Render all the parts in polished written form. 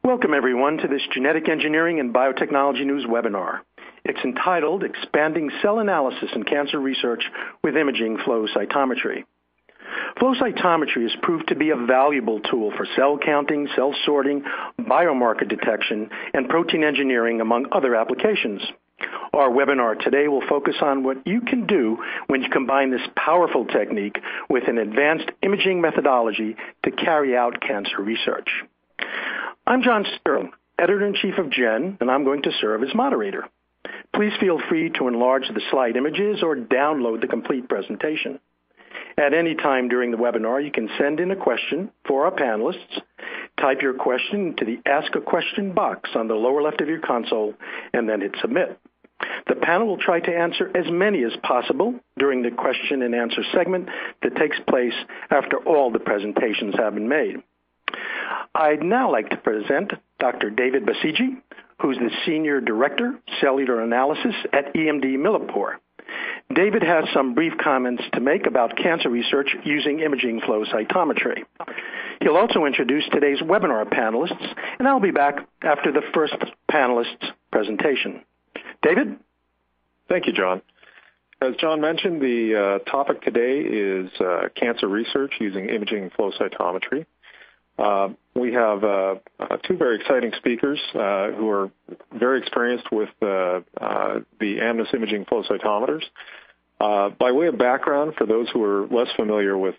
Welcome, everyone, to this Genetic Engineering and Biotechnology News webinar. It's entitled Expanding Cell Analysis in Cancer Research with Imaging Flow Cytometry. Flow cytometry has proved to be a valuable tool for cell counting, cell sorting, biomarker detection, and protein engineering, among other applications. Our webinar today will focus on what you can do when you combine this powerful technique with an advanced imaging methodology to carry out cancer research. I'm John Sterling, Editor-in-Chief of GEN, and I'm going to serve as moderator. Please feel free to enlarge the slide images or download the complete presentation. At any time during the webinar, you can send in a question for our panelists. Type your question into the Ask a Question box on the lower left of your console, and then hit Submit. The panel will try to answer as many as possible during the question and answer segment that takes place after all the presentations have been made. I'd now like to present Dr. David Basigi, who's the Senior Director, Cellular Analysis at EMD Millipore. David has some brief comments to make about cancer research using imaging flow cytometry. He'll also introduce today's webinar panelists, and I'll be back after the first panelist's presentation. David? Thank you, John. As John mentioned, the topic today is cancer research using imaging flow cytometry. We have two very exciting speakers who are very experienced with the Amnis imaging flow cytometers. By way of background, for those who are less familiar with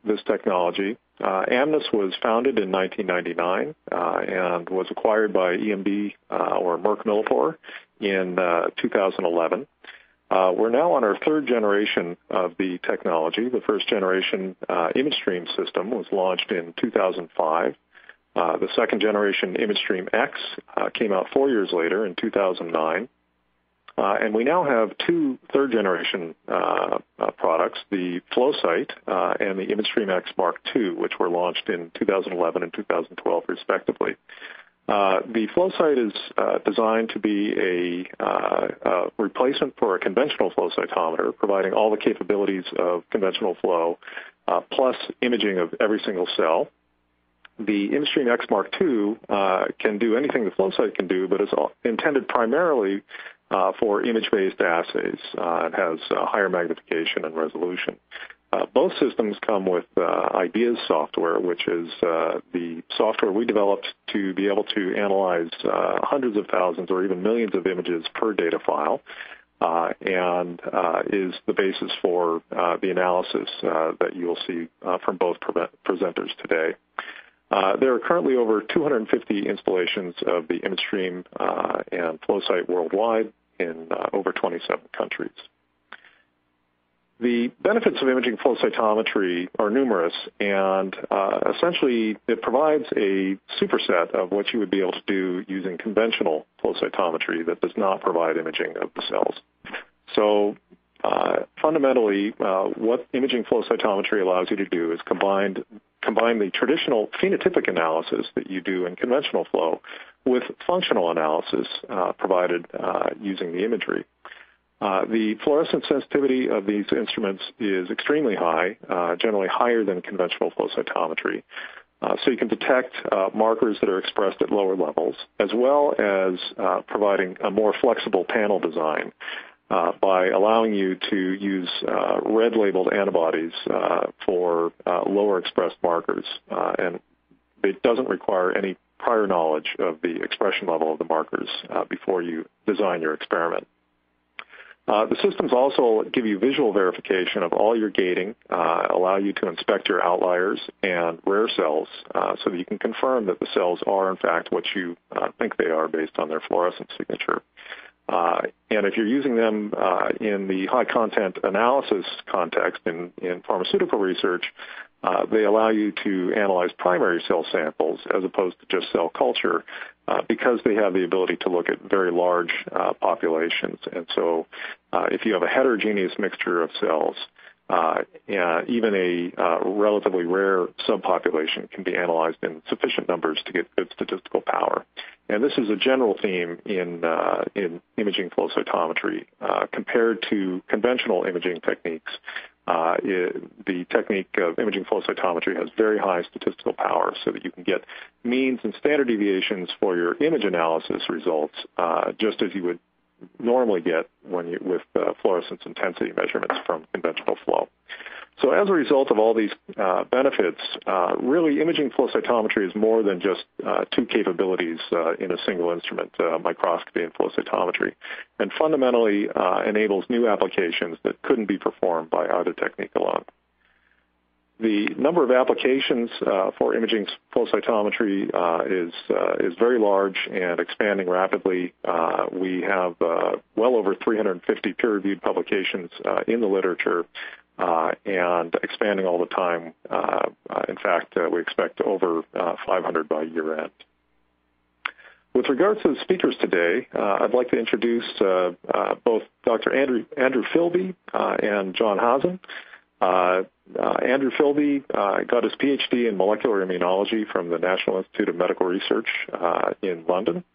this technology, Amnis was founded in 1999 and was acquired by EMD or Merck Millipore in 2011. We're now on our third generation of the technology. The first generation ImageStream system was launched in 2005. The second generation ImageStream X came out 4 years later in 2009. And we now have two third generation products, the FlowSight and the ImageStream X Mark II, which were launched in 2011 and 2012 respectively. The FlowSight is designed to be a replacement for a conventional flow cytometer, providing all the capabilities of conventional flow, plus imaging of every single cell. The ImageStream X Mark II can do anything the FlowSight can do, but is intended primarily for image-based assays. It has higher magnification and resolution. Both systems come with IDEAS software, which is the software we developed to be able to analyze hundreds of thousands or even millions of images per data file, and is the basis for the analysis that you'll see from both presenters today. There are currently over 250 installations of the ImageStream and FlowSight worldwide in over 27 countries. The benefits of imaging flow cytometry are numerous, and essentially it provides a superset of what you would be able to do using conventional flow cytometry that does not provide imaging of the cells. So fundamentally, what imaging flow cytometry allows you to do is combine the traditional phenotypic analysis that you do in conventional flow with functional analysis provided using the imagery. The fluorescence sensitivity of these instruments is extremely high, generally higher than conventional flow cytometry. So you can detect markers that are expressed at lower levels, as well as providing a more flexible panel design by allowing you to use red-labeled antibodies for lower expressed markers. And it doesn't require any prior knowledge of the expression level of the markers before you design your experiment. The systems also give you visual verification of all your gating, allow you to inspect your outliers and rare cells so that you can confirm that the cells are, in fact, what you think they are based on their fluorescence signature. And if you're using them in the high-content analysis context in pharmaceutical research, they allow you to analyze primary cell samples as opposed to just cell culture because they have the ability to look at very large populations. And so if you have a heterogeneous mixture of cells, even a relatively rare subpopulation can be analyzed in sufficient numbers to get good statistical power. And this is a general theme in imaging flow cytometry compared to conventional imaging techniques. the technique of imaging flow cytometry has very high statistical power so that you can get means and standard deviations for your image analysis results, just as you would normally get with fluorescence intensity measurements from conventional flow. So as a result of all these benefits, really imaging flow cytometry is more than just two capabilities in a single instrument, microscopy and flow cytometry, and fundamentally enables new applications that couldn't be performed by either technique alone. The number of applications for imaging flow cytometry is very large and expanding rapidly. We have well over 350 peer-reviewed publications in the literature, and expanding all the time. In fact, we expect over 500 by year end. With regards to the speakers today, I'd like to introduce both Dr. Andrew Filby and John Hazen. Andrew Filby got his PhD in molecular immunology from the National Institute of Medical Research in London.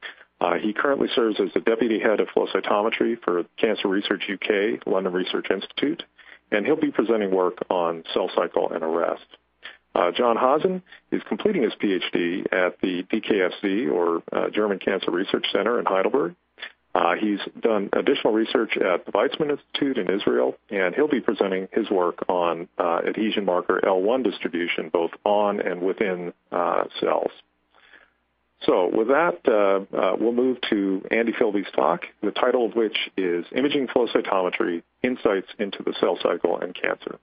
He currently serves as the Deputy Head of Flow Cytometry for Cancer Research UK, London Research Institute, and he'll be presenting work on cell cycle and arrest. John Hazen is completing his PhD at the DKFZ, or German Cancer Research Center in Heidelberg. He's done additional research at the Weizmann Institute in Israel, and he'll be presenting his work on adhesion marker L1 distribution, both on and within cells. So with that, we'll move to Andy Filby's talk, the title of which is Imaging Flow Cytometry, Insights into the Cell Cycle and Cancer.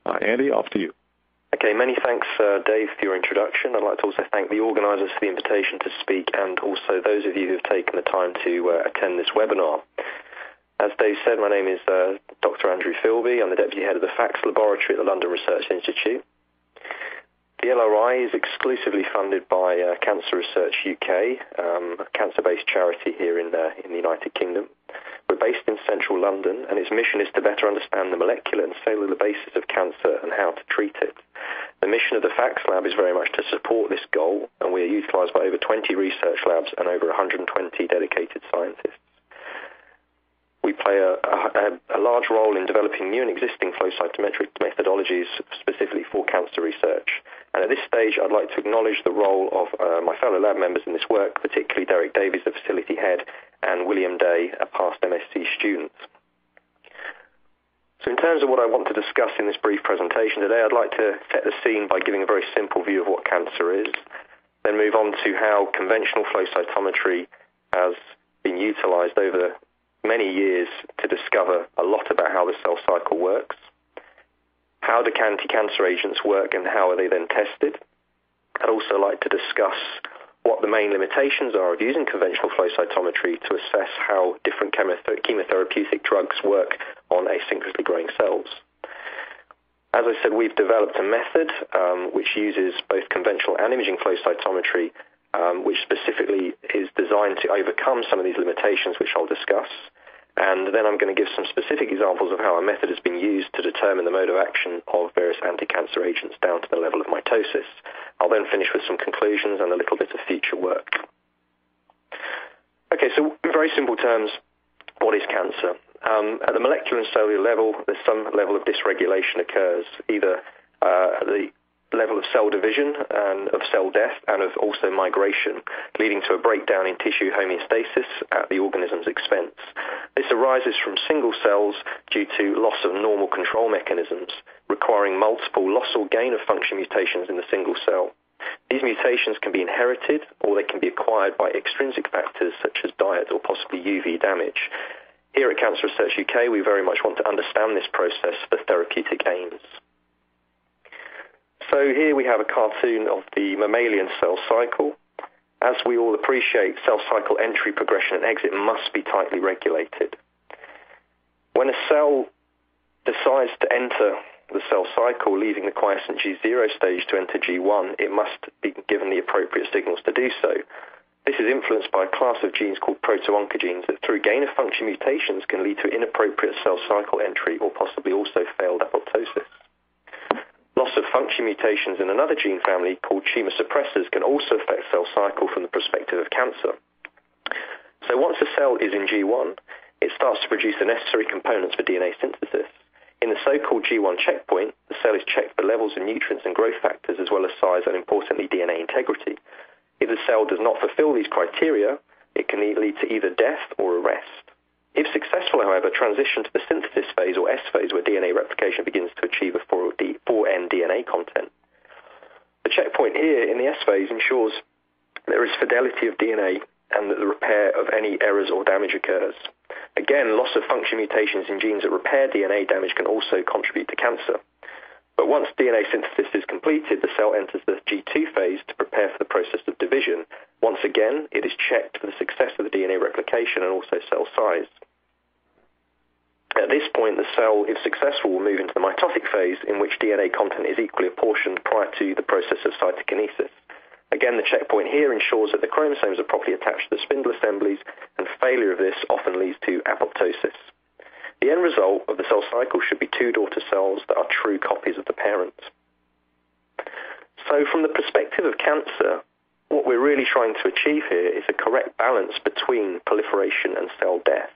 Andy, off to you. Okay, many thanks, Dave, for your introduction. I'd like to also thank the organisers for the invitation to speak, and also those of you who have taken the time to attend this webinar. As Dave said, my name is Dr. Andrew Filby. I'm the Deputy Head of the FACS Laboratory at the London Research Institute. The LRI is exclusively funded by Cancer Research UK, a cancer-based charity here in the United Kingdom. We're based in central London, and its mission is to better understand the molecular and cellular basis of cancer and how to treat it. The mission of the FACS lab is very much to support this goal, and we are utilised by over 20 research labs and over 120 dedicated scientists. We play a large role in developing new and existing flow cytometric methodologies specifically for cancer research. And at this stage, I'd like to acknowledge the role of my fellow lab members in this work, particularly Derek Davies, the facility head, and William Day, a past MSc student. So in terms of what I want to discuss in this brief presentation today, I'd like to set the scene by giving a very simple view of what cancer is, then move on to how conventional flow cytometry has been utilised over many years to discover a lot about how the cell cycle works. How do anti-cancer agents work and how are they then tested? I'd also like to discuss what the main limitations are of using conventional flow cytometry to assess how different chemotherapeutic drugs work on asynchronously growing cells. As I said, we've developed a method which uses both conventional and imaging flow cytometry, which specifically is designed to overcome some of these limitations, which I'll discuss. And then I'm going to give some specific examples of how our method has been used to determine the mode of action of various anti-cancer agents down to the level of mitosis. I'll then finish with some conclusions and a little bit of future work. Okay, so in very simple terms, what is cancer? At the molecular and cellular level, there's some level of dysregulation occurs, either at the level of cell division and of cell death and of also migration, leading to a breakdown in tissue homeostasis at the organism's expense. This arises from single cells due to loss of normal control mechanisms, requiring multiple loss or gain of function mutations in the single cell. These mutations can be inherited or they can be acquired by extrinsic factors such as diet or possibly UV damage. Here at Cancer Research UK, we very much want to understand this process for therapeutic aims. So here we have a cartoon of the mammalian cell cycle. As we all appreciate, cell cycle entry, progression, and exit must be tightly regulated. When a cell decides to enter the cell cycle, leaving the quiescent G0 stage to enter G1, it must be given the appropriate signals to do so. This is influenced by a class of genes called proto-oncogenes that through gain-of-function mutations can lead to inappropriate cell cycle entry or possibly also failed apoptosis. Loss of function mutations in another gene family called tumor suppressors can also affect cell cycle from the perspective of cancer. So once a cell is in G1, it starts to produce the necessary components for DNA synthesis. In the so-called G1 checkpoint, the cell is checked for levels of nutrients and growth factors as well as size and, importantly, DNA integrity. If the cell does not fulfill these criteria, it can lead to either death or arrest. If successful, however, transition to the synthesis phase or S phase where DNA replication begins to achieve a 4N DNA content. The checkpoint here in the S phase ensures there is fidelity of DNA and that the repair of any errors or damage occurs. Again, loss of function mutations in genes that repair DNA damage can also contribute to cancer. But once DNA synthesis is completed, the cell enters the G2 phase to prepare for the process of division. Once again, it is checked for the success of the DNA replication and also cell size. At this point, the cell, if successful, will move into the mitotic phase, in which DNA content is equally apportioned prior to the process of cytokinesis. Again, the checkpoint here ensures that the chromosomes are properly attached to the spindle assemblies, and failure of this often leads to apoptosis. The end result of the cell cycle should be two daughter cells that are true copies of the parent. So from the perspective of cancer, what we're really trying to achieve here is a correct balance between proliferation and cell death.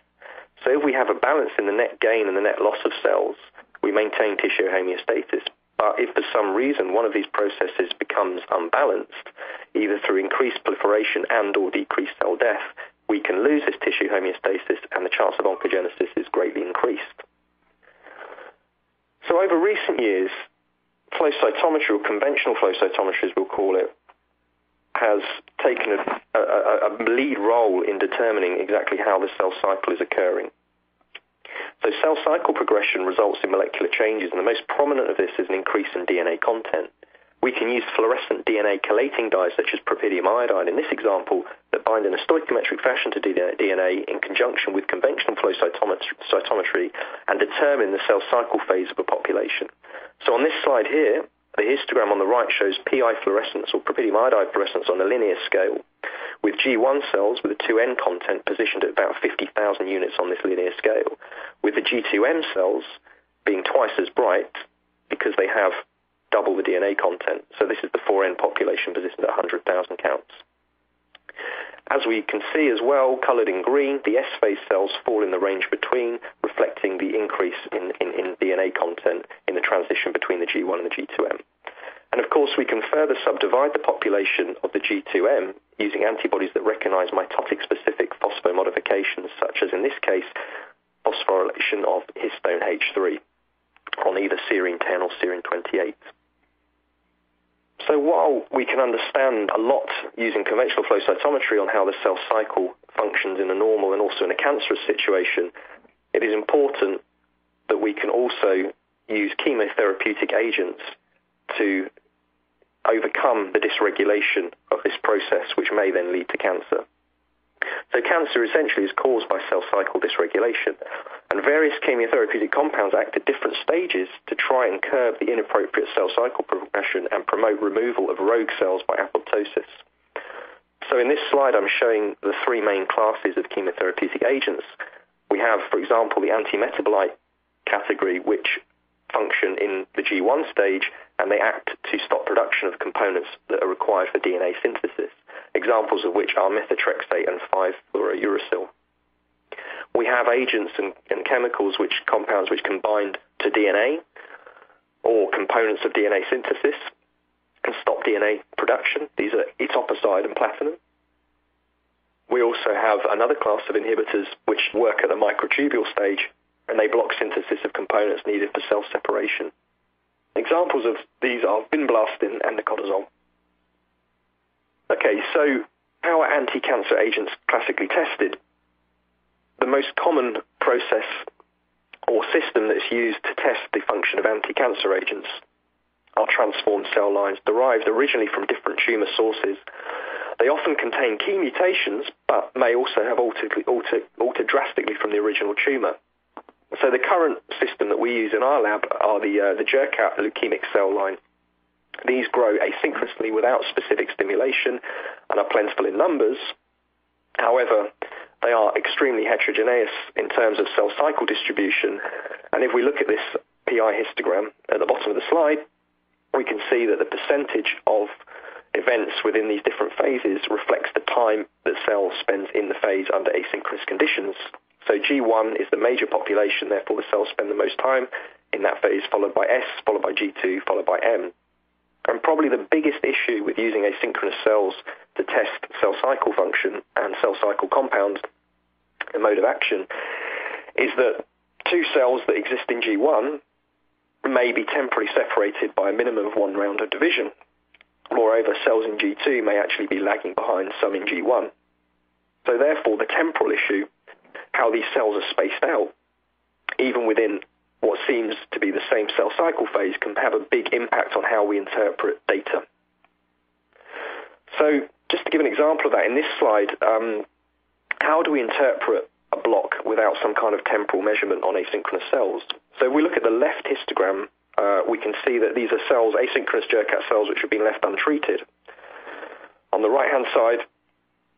So if we have a balance in the net gain and the net loss of cells, we maintain tissue homeostasis. But if for some reason one of these processes becomes unbalanced, either through increased proliferation and or decreased cell death, we can lose this tissue homeostasis and the chance of oncogenesis is greatly increased. So over recent years, flow cytometry, or conventional flow cytometry as we'll call it, has taken a lead role in determining exactly how the cell cycle is occurring. So cell cycle progression results in molecular changes, and the most prominent of this is an increase in DNA content. We can use fluorescent DNA chelating dyes such as propidium iodide in this example that bind in a stoichiometric fashion to DNA in conjunction with conventional flow cytometry and determine the cell cycle phase of a population. So on this slide here, the histogram on the right shows PI fluorescence or propidium iodide fluorescence on a linear scale, with G1 cells with a 2N content positioned at about 50,000 units on this linear scale, with the G2M cells being twice as bright because they have double the DNA content. So this is the 4N population positioned at 100,000 counts. As we can see as well, coloured in green, the S-phase cells fall in the range between, reflecting the increase in DNA content in the transition between the G1 and the G2M. And of course, we can further subdivide the population of the G2M using antibodies that recognize mitotic-specific phosphomodifications, such as in this case, phosphorylation of histone H3 on either serine 10 or serine 28. So while we can understand a lot using conventional flow cytometry on how the cell cycle functions in a normal and also in a cancerous situation, it is important that we can also use chemotherapeutic agents to overcome the dysregulation of this process, which may then lead to cancer. So cancer essentially is caused by cell cycle dysregulation, and various chemotherapeutic compounds act at different stages to try and curb the inappropriate cell cycle progression and promote removal of rogue cells by apoptosis. So in this slide I'm showing the three main classes of chemotherapeutic agents. We have, for example, the anti-metabolite category, which function in the G1 stage, and they act to stop production of components that are required for DNA synthesis, examples of which are methotrexate and 5-fluorouracil. We have agents and chemicals, compounds which can bind to DNA or components of DNA synthesis and stop DNA production. These are etoposide and platinum. We also have another class of inhibitors which work at the microtubule stage, and they block synthesis of components needed for cell separation. Examples of these are vinblastine and nicotazole. Okay, so how are anti-cancer agents classically tested? The most common process or system that's used to test the function of anti-cancer agents are transformed cell lines derived originally from different tumour sources. They often contain key mutations, but may also have altered drastically from the original tumour. So the current system that we use in our lab are the jerk-out leukemic cell line. These grow asynchronously without specific stimulation and are plentiful in numbers. However, they are extremely heterogeneous in terms of cell cycle distribution. And if we look at this PI histogram at the bottom of the slide, we can see that the percentage of events within these different phases reflects the time that cell spends in the phase under asynchronous conditions. So G1 is the major population, therefore the cells spend the most time in that phase, followed by S, followed by G2, followed by M. And probably the biggest issue with using asynchronous cells to test cell cycle function and cell cycle compound and mode of action is that two cells that exist in G1 may be temporarily separated by a minimum of one round of division. Moreover, cells in G2 may actually be lagging behind some in G1. So therefore, the temporal issue, how these cells are spaced out, even within what seems to be the same cell cycle phase, can have a big impact on how we interpret data. So just to give an example of that, in this slide, how do we interpret a block without some kind of temporal measurement on asynchronous cells? So if we look at the left histogram, we can see that these are cells, asynchronous Jurkat cells, which have been left untreated. On the right-hand side,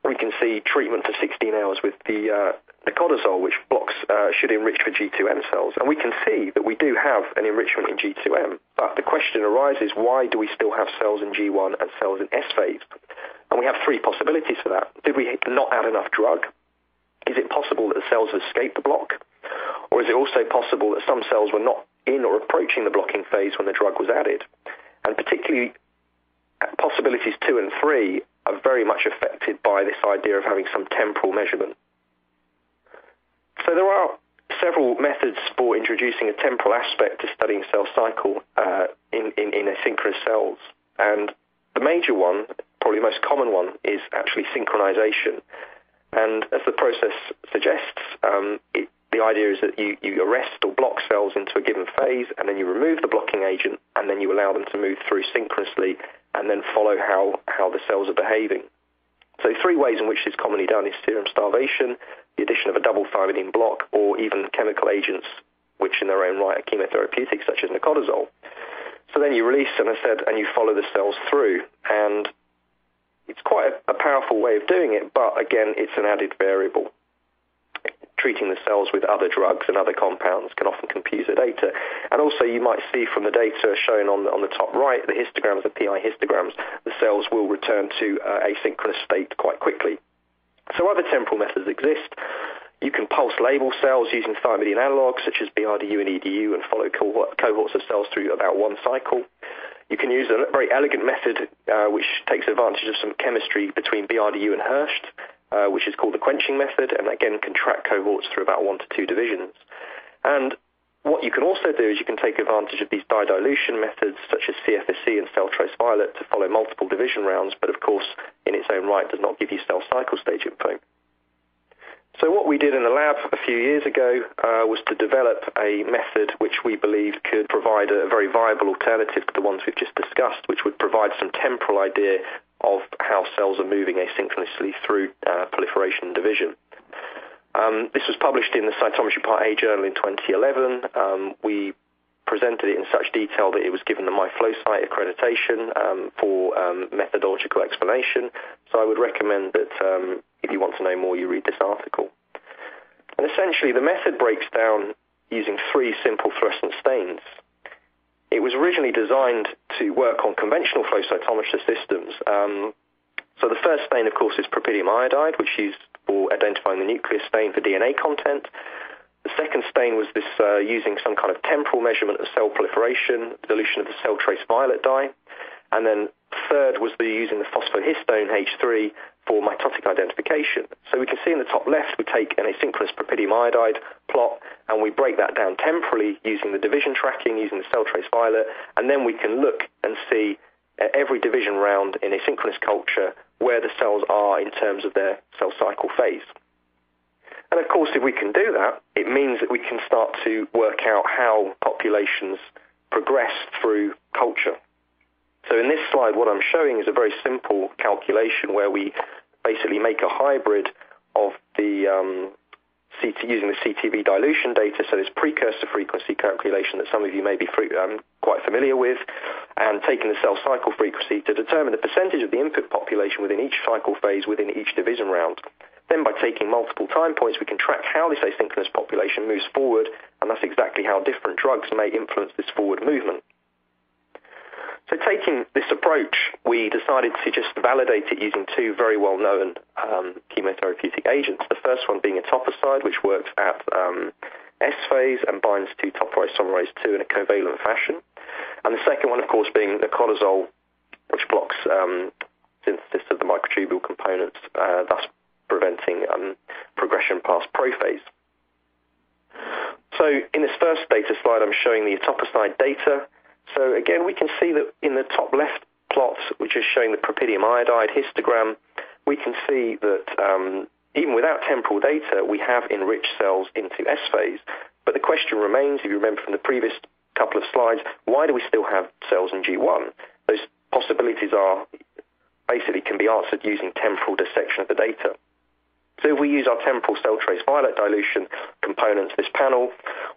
we can see treatment for 16 hours with the nicodazole, which blocks should enrich for G2M cells. And we can see that we do have an enrichment in G2M. But the question arises, why do we still have cells in G1 and cells in S phase? And we have three possibilities for that. Did we not add enough drug? Is it possible that the cells have escaped the block? Or is it also possible that some cells were not in or approaching the blocking phase when the drug was added? And particularly possibilities 2 and 3 are very much affected by this idea of having some temporal measurement. So there are several methods for introducing a temporal aspect to studying cell cycle in asynchronous cells. And the major one, probably the most common one, is actually synchronization. And as the process suggests, the idea is that you arrest or block cells into a given phase, and then you remove the blocking agent, and then you allow them to move through synchronously, and then follow how the cells are behaving. So three ways in which this is commonly done is serum starvation, the addition of a double thymidine block, or even chemical agents, which in their own right are chemotherapeutic, such as nicodazole. So then you release, and you follow the cells through, and it's quite a powerful way of doing it, but again, it's an added variable. Treating the cells with other drugs and other compounds can often confuse the data. And also you might see from the data shown on the top right, the histograms, the PI histograms, the cells will return to asynchronous state quite quickly. So other temporal methods exist. You can pulse label cells using thymidine analogues such as BRDU and EDU and follow cohorts of cells through about one cycle. You can use a very elegant method which takes advantage of some chemistry between BRDU and Hurst, which is called the quenching method, and again can track cohorts through about 1 to 2 divisions. And what you can also do is you can take advantage of these dye-dilution methods such as CFSE and cell trace violet to follow multiple division rounds, but of course in its own right does not give you cell cycle stage info. So what we did in the lab a few years ago was to develop a method which we believed could provide a very viable alternative to the ones we've just discussed, which would provide some temporal idea of how cells are moving asynchronously through proliferation and division. This was published in the Cytometry Part A journal in 2011. We presented it in such detail that it was given the MyFlowSite accreditation for methodological explanation. So I would recommend that if you want to know more, you read this article. And essentially, the method breaks down using 3 simple fluorescent stains. It was originally designed to work on conventional flow cytometer systems. So the first stain, of course, is propylium iodide, which is used for identifying the nucleus stain for DNA content. The second stain was this using some kind of temporal measurement of cell proliferation, dilution of the cell trace violet dye. And then third was using the phosphohistone H3 for mitotic identification. So we can see in the top left, we take an asynchronous propylium iodide plot, and we break that down temporally using the division tracking, using the cell trace violet, and then we can look and see at every division round in asynchronous culture where the cells are in terms of their cell cycle phase. And of course, if we can do that, it means that we can start to work out how populations progress through culture. So in this slide, what I'm showing is a very simple calculation where we basically make a hybrid of the using the CTV dilution data, so this precursor frequency calculation that some of you may be quite familiar with, and taking the cell cycle frequency to determine the percentage of the input population within each cycle phase within each division round. Then by taking multiple time points, we can track how this asynchronous population moves forward, and that's exactly how different drugs may influence this forward movement. So taking this approach, we decided to just validate it using 2 very well-known chemotherapeutic agents. The first one being etoposide, which works at S phase, phase and binds to topoisomerase 2 in a covalent fashion. And the second one, of course, being nicotinamide, which blocks synthesis of the microtubule components, thus preventing progression past prophase. So in this first data slide, I'm showing the etoposide data. So again, we can see that in the top left plot, which is showing the propidium iodide histogram, we can see that even without temporal data, we have enriched cells into S phase. But the question remains, if you remember from the previous couple of slides, why do we still have cells in G1? Those possibilities are basically can be answered using temporal dissection of the data. So if we use our temporal cell trace violet dilution components, this panel,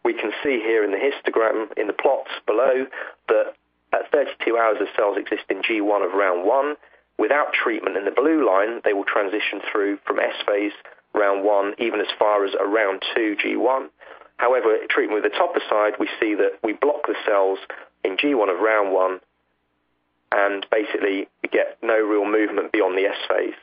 we can see here in the histogram, in the plots below, that at 32 hours the cells exist in G1 of round 1. Without treatment in the blue line, they will transition through from S phase round 1, even as far as around 2 G1. However, treatment with etoposide, we see that we block the cells in G1 of round 1, and basically we get no real movement beyond the S phase.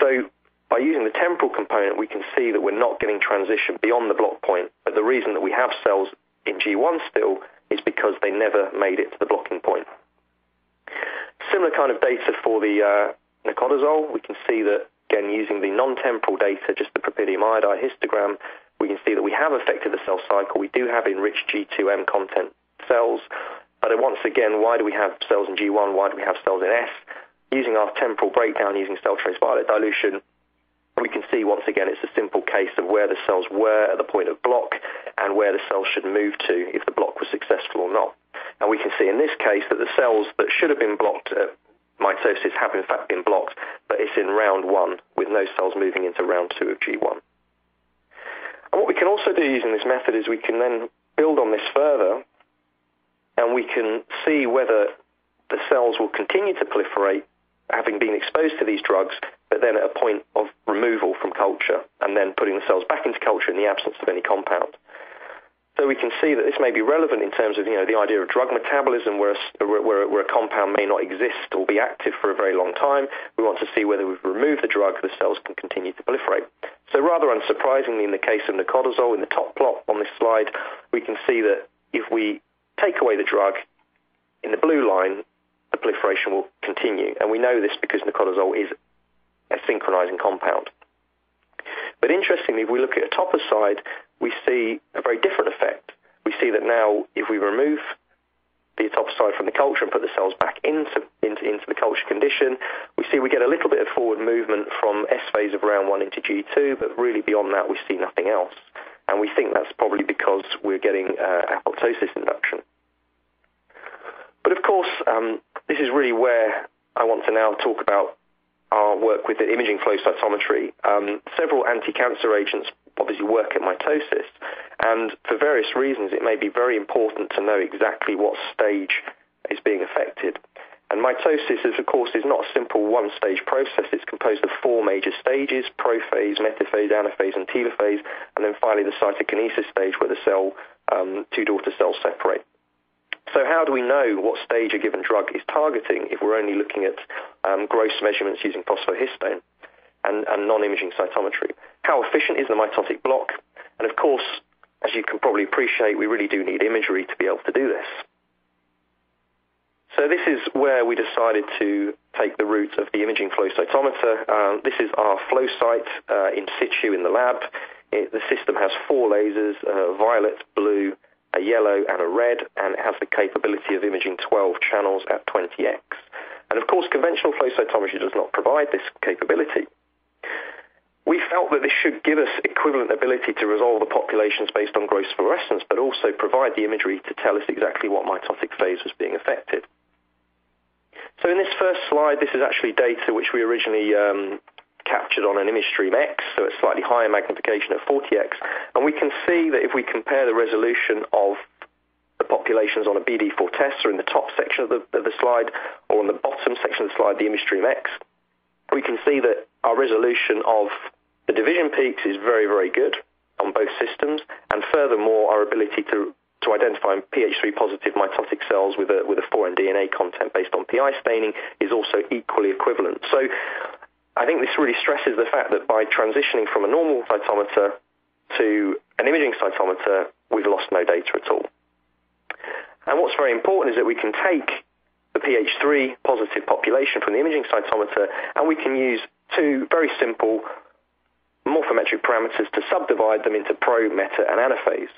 So by using the temporal component, we can see that we're not getting transition beyond the block point, but the reason that we have cells in G1 still is because they never made it to the blocking point. Similar kind of data for the nicotinamide. We can see that, again, using the non-temporal data, just the propidium iodide histogram, we can see that we have affected the cell cycle. We do have enriched G2M content cells. But once again, why do we have cells in G1? Why do we have cells in S? Using our temporal breakdown, using cell trace violet dilution, we can see once again it's a simple case of where the cells were at the point of block and where the cells should move to if the block was successful or not. And we can see in this case that the cells that should have been blocked at mitosis have in fact been blocked, but it's in round 1 with no cells moving into round 2 of G1. And what we can also do using this method is we can then build on this further, and we can see whether the cells will continue to proliferate having been exposed to these drugs, but then at a point of removal from culture and then putting the cells back into culture in the absence of any compound. So we can see that this may be relevant in terms of the idea of drug metabolism, where a compound may not exist or be active for a very long time. We want to see whether we've removed the drug, the cells can continue to proliferate. So rather unsurprisingly, in the case of nicotinamide, in the top plot on this slide, we can see that if we take away the drug, in the blue line, the proliferation will continue. And we know this because nicotinamide is a synchronizing compound. But interestingly, if we look at etoposide, we see a very different effect. We see that now, if we remove the etoposide from the culture and put the cells back into the culture condition, we see we get a little bit of forward movement from S phase of round 1 into G2, but really beyond that, we see nothing else. And we think that's probably because we're getting apoptosis induction. But of course, this is really where I want to now talk about our work with the imaging flow cytometry. Several anti-cancer agents obviously work at mitosis, and for various reasons it may be very important to know exactly what stage is being affected. And mitosis, of course, is not a simple one-stage process. It's composed of 4 major stages: prophase, metaphase, anaphase, and telophase, and then finally the cytokinesis stage where the 2 daughter cells separate. So how do we know what stage a given drug is targeting if we're only looking at gross measurements using phosphohistone and non-imaging cytometry? How efficient is the mitotic block? And of course, as you can probably appreciate, we really do need imagery to be able to do this. So this is where we decided to take the route of the imaging flow cytometer. This is our flow site in situ in the lab. The system has 4 lasers, violet, blue, a yellow and a red, and it has the capability of imaging 12 channels at 20x. And of course, conventional flow cytometry does not provide this capability. We felt that this should give us equivalent ability to resolve the populations based on gross fluorescence, but also provide the imagery to tell us exactly what mitotic phase was being affected. So in this first slide, this is actually data which we originally captured on an image stream X, so it's slightly higher magnification at 40x, and we can see that if we compare the resolution of the populations on a BD4 test, or in the top section of the slide, or on the bottom section of the slide, the image stream X, we can see that our resolution of the division peaks is very, very good on both systems, and furthermore, our ability to identify pH3 positive mitotic cells with a foreign DNA content based on PI staining is also equally equivalent. So I think this really stresses the fact that by transitioning from a normal cytometer to an imaging cytometer, we've lost no data at all. And what's very important is that we can take the pH3 positive population from the imaging cytometer, and we can use two very simple morphometric parameters to subdivide them into pro, meta, and anaphase.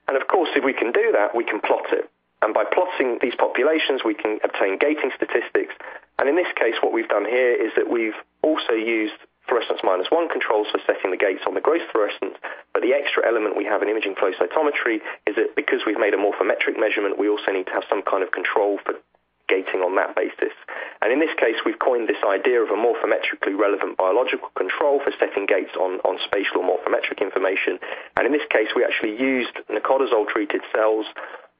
And of course, if we can do that, we can plot it. And by plotting these populations, we can obtain gating statistics. And in this case, what we've done here is that we've also used fluorescence -1 controls for setting the gates on the gross fluorescence. But the extra element we have in imaging flow cytometry is that because we've made a morphometric measurement, we also need to have some kind of control for gating on that basis. And in this case, we've coined this idea of a morphometrically relevant biological control for setting gates on spatial morphometric information. And in this case, we actually used nicotazole-treated cells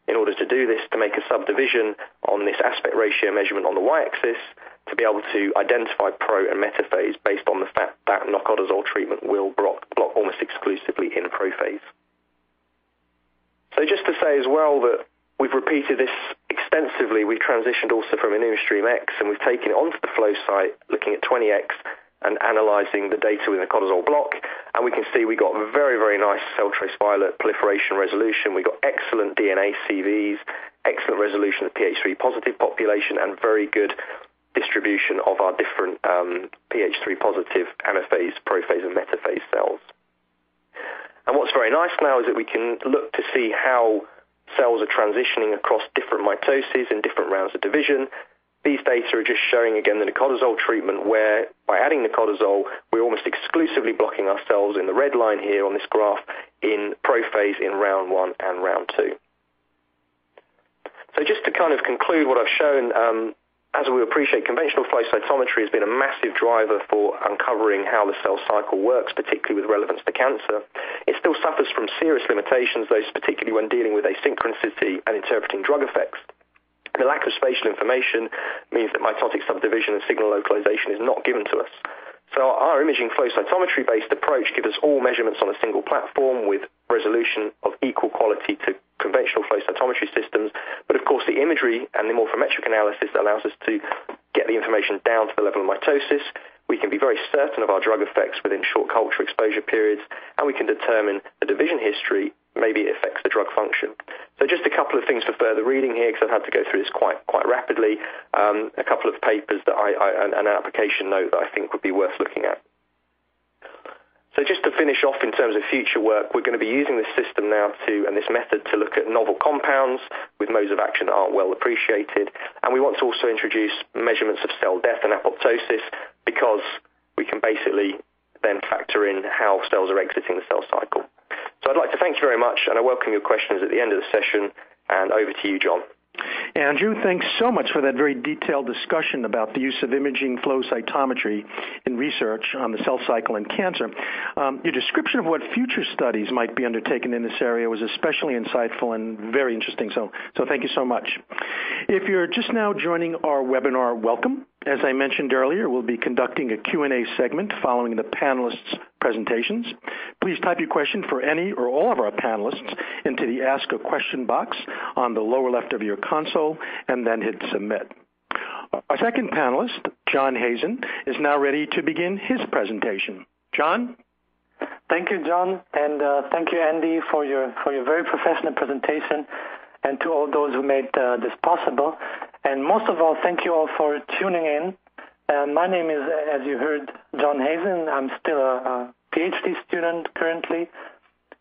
in order to do this, to make a subdivision on this aspect ratio measurement on the y-axis to be able to identify pro and metaphase based on the fact that nicotazole treatment will block almost exclusively in prophase. So just to say as well that we've repeated this extensively. We've transitioned also from an ImageStream X, and we've taken it onto the flow site, looking at 20X and analyzing the data with a nicotazole block. And we can see we got very, very nice cell trace violet proliferation resolution. We got excellent DNA CVs, excellent resolution of pH3 positive population, and very good distribution of our different pH3 positive anaphase, prophase, and metaphase cells. And what's very nice now is that we can look to see how cells are transitioning across different mitoses in different rounds of division. These data are just showing, again, the nicotazole treatment, where by adding nicotazole, we're almost exclusively blocking our cells in the red line here on this graph in prophase in round 1 and round 2. So just to kind of conclude what I've shown, as we appreciate, conventional flow cytometry has been a massive driver for uncovering how the cell cycle works, particularly with relevance to cancer. It still suffers from serious limitations, those particularly when dealing with asynchronicity and interpreting drug effects. The lack of spatial information means that mitotic subdivision and signal localization is not given to us. So our imaging flow cytometry-based approach gives us all measurements on a single platform with resolution of equal quality to conventional flow cytometry systems. But of course, the imagery and the morphometric analysis allows us to get the information down to the level of mitosis. We can be very certain of our drug effects within short culture exposure periods, and we can determine the division history. Maybe it affects the drug function. So just a couple of things for further reading here, because I've had to go through this quite rapidly. A couple of papers that an application note that I think would be worth looking at. So just to finish off in terms of future work, we're going to be using this system now and this method to look at novel compounds with modes of action that aren't well appreciated. And we want to also introduce measurements of cell death and apoptosis, because we can basically then factor in how cells are exiting the cell cycle. So I'd like to thank you very much, and I welcome your questions at the end of the session. And over to you, John. Andrew, thanks so much for that very detailed discussion about the use of imaging flow cytometry in research on the cell cycle in cancer. Your description of what future studies might be undertaken in this area was especially insightful and very interesting, so thank you so much. If you're just now joining our webinar, welcome. As I mentioned earlier, we'll be conducting a Q&A segment following the panelists' presentations. Please type your question for any or all of our panelists into the Ask a Question box on the lower left of your console, and then hit Submit. Our second panelist, John Hazen, is now ready to begin his presentation. John? Thank you, John, and thank you, Andy, for your very professional presentation, and to all those who made this possible. And most of all, thank you all for tuning in. My name is, as you heard, John Hazen. I'm still a PhD student currently,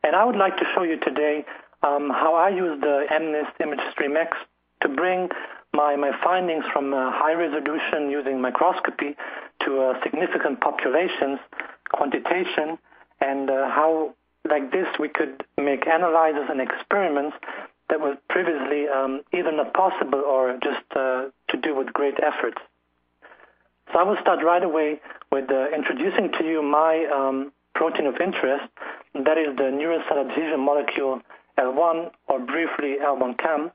and I would like to show you today how I use the MNIST ImageStream X to bring my findings from high resolution using microscopy to significant populations, quantitation, and how, like this, we could make analyses and experiments that was previously either not possible or just to do with great efforts. So I will start right away with introducing to you my protein of interest, that is the neural cell-adhesion molecule L1, or briefly L1CAM.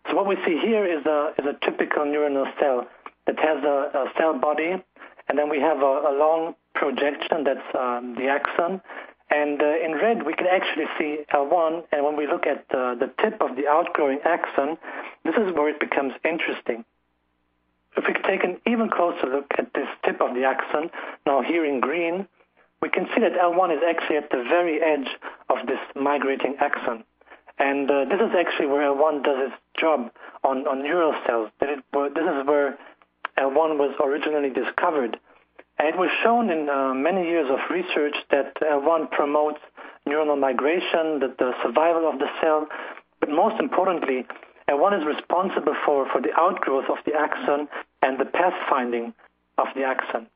So what we see here is a typical neuronal cell that has a cell body, and then we have a long projection, that's the axon. And in red, we can actually see L1, and when we look at the tip of the outgrowing axon, this is where it becomes interesting. If we take an even closer look at this tip of the axon, now here in green, we can see that L1 is actually at the very edge of this migrating axon. And this is actually where L1 does its job on neural cells. This is where L1 was originally discovered. And it was shown in many years of research that L1 promotes neuronal migration, the survival of the cell, but most importantly, L1 is responsible for the outgrowth of the axon and the pathfinding of the axon.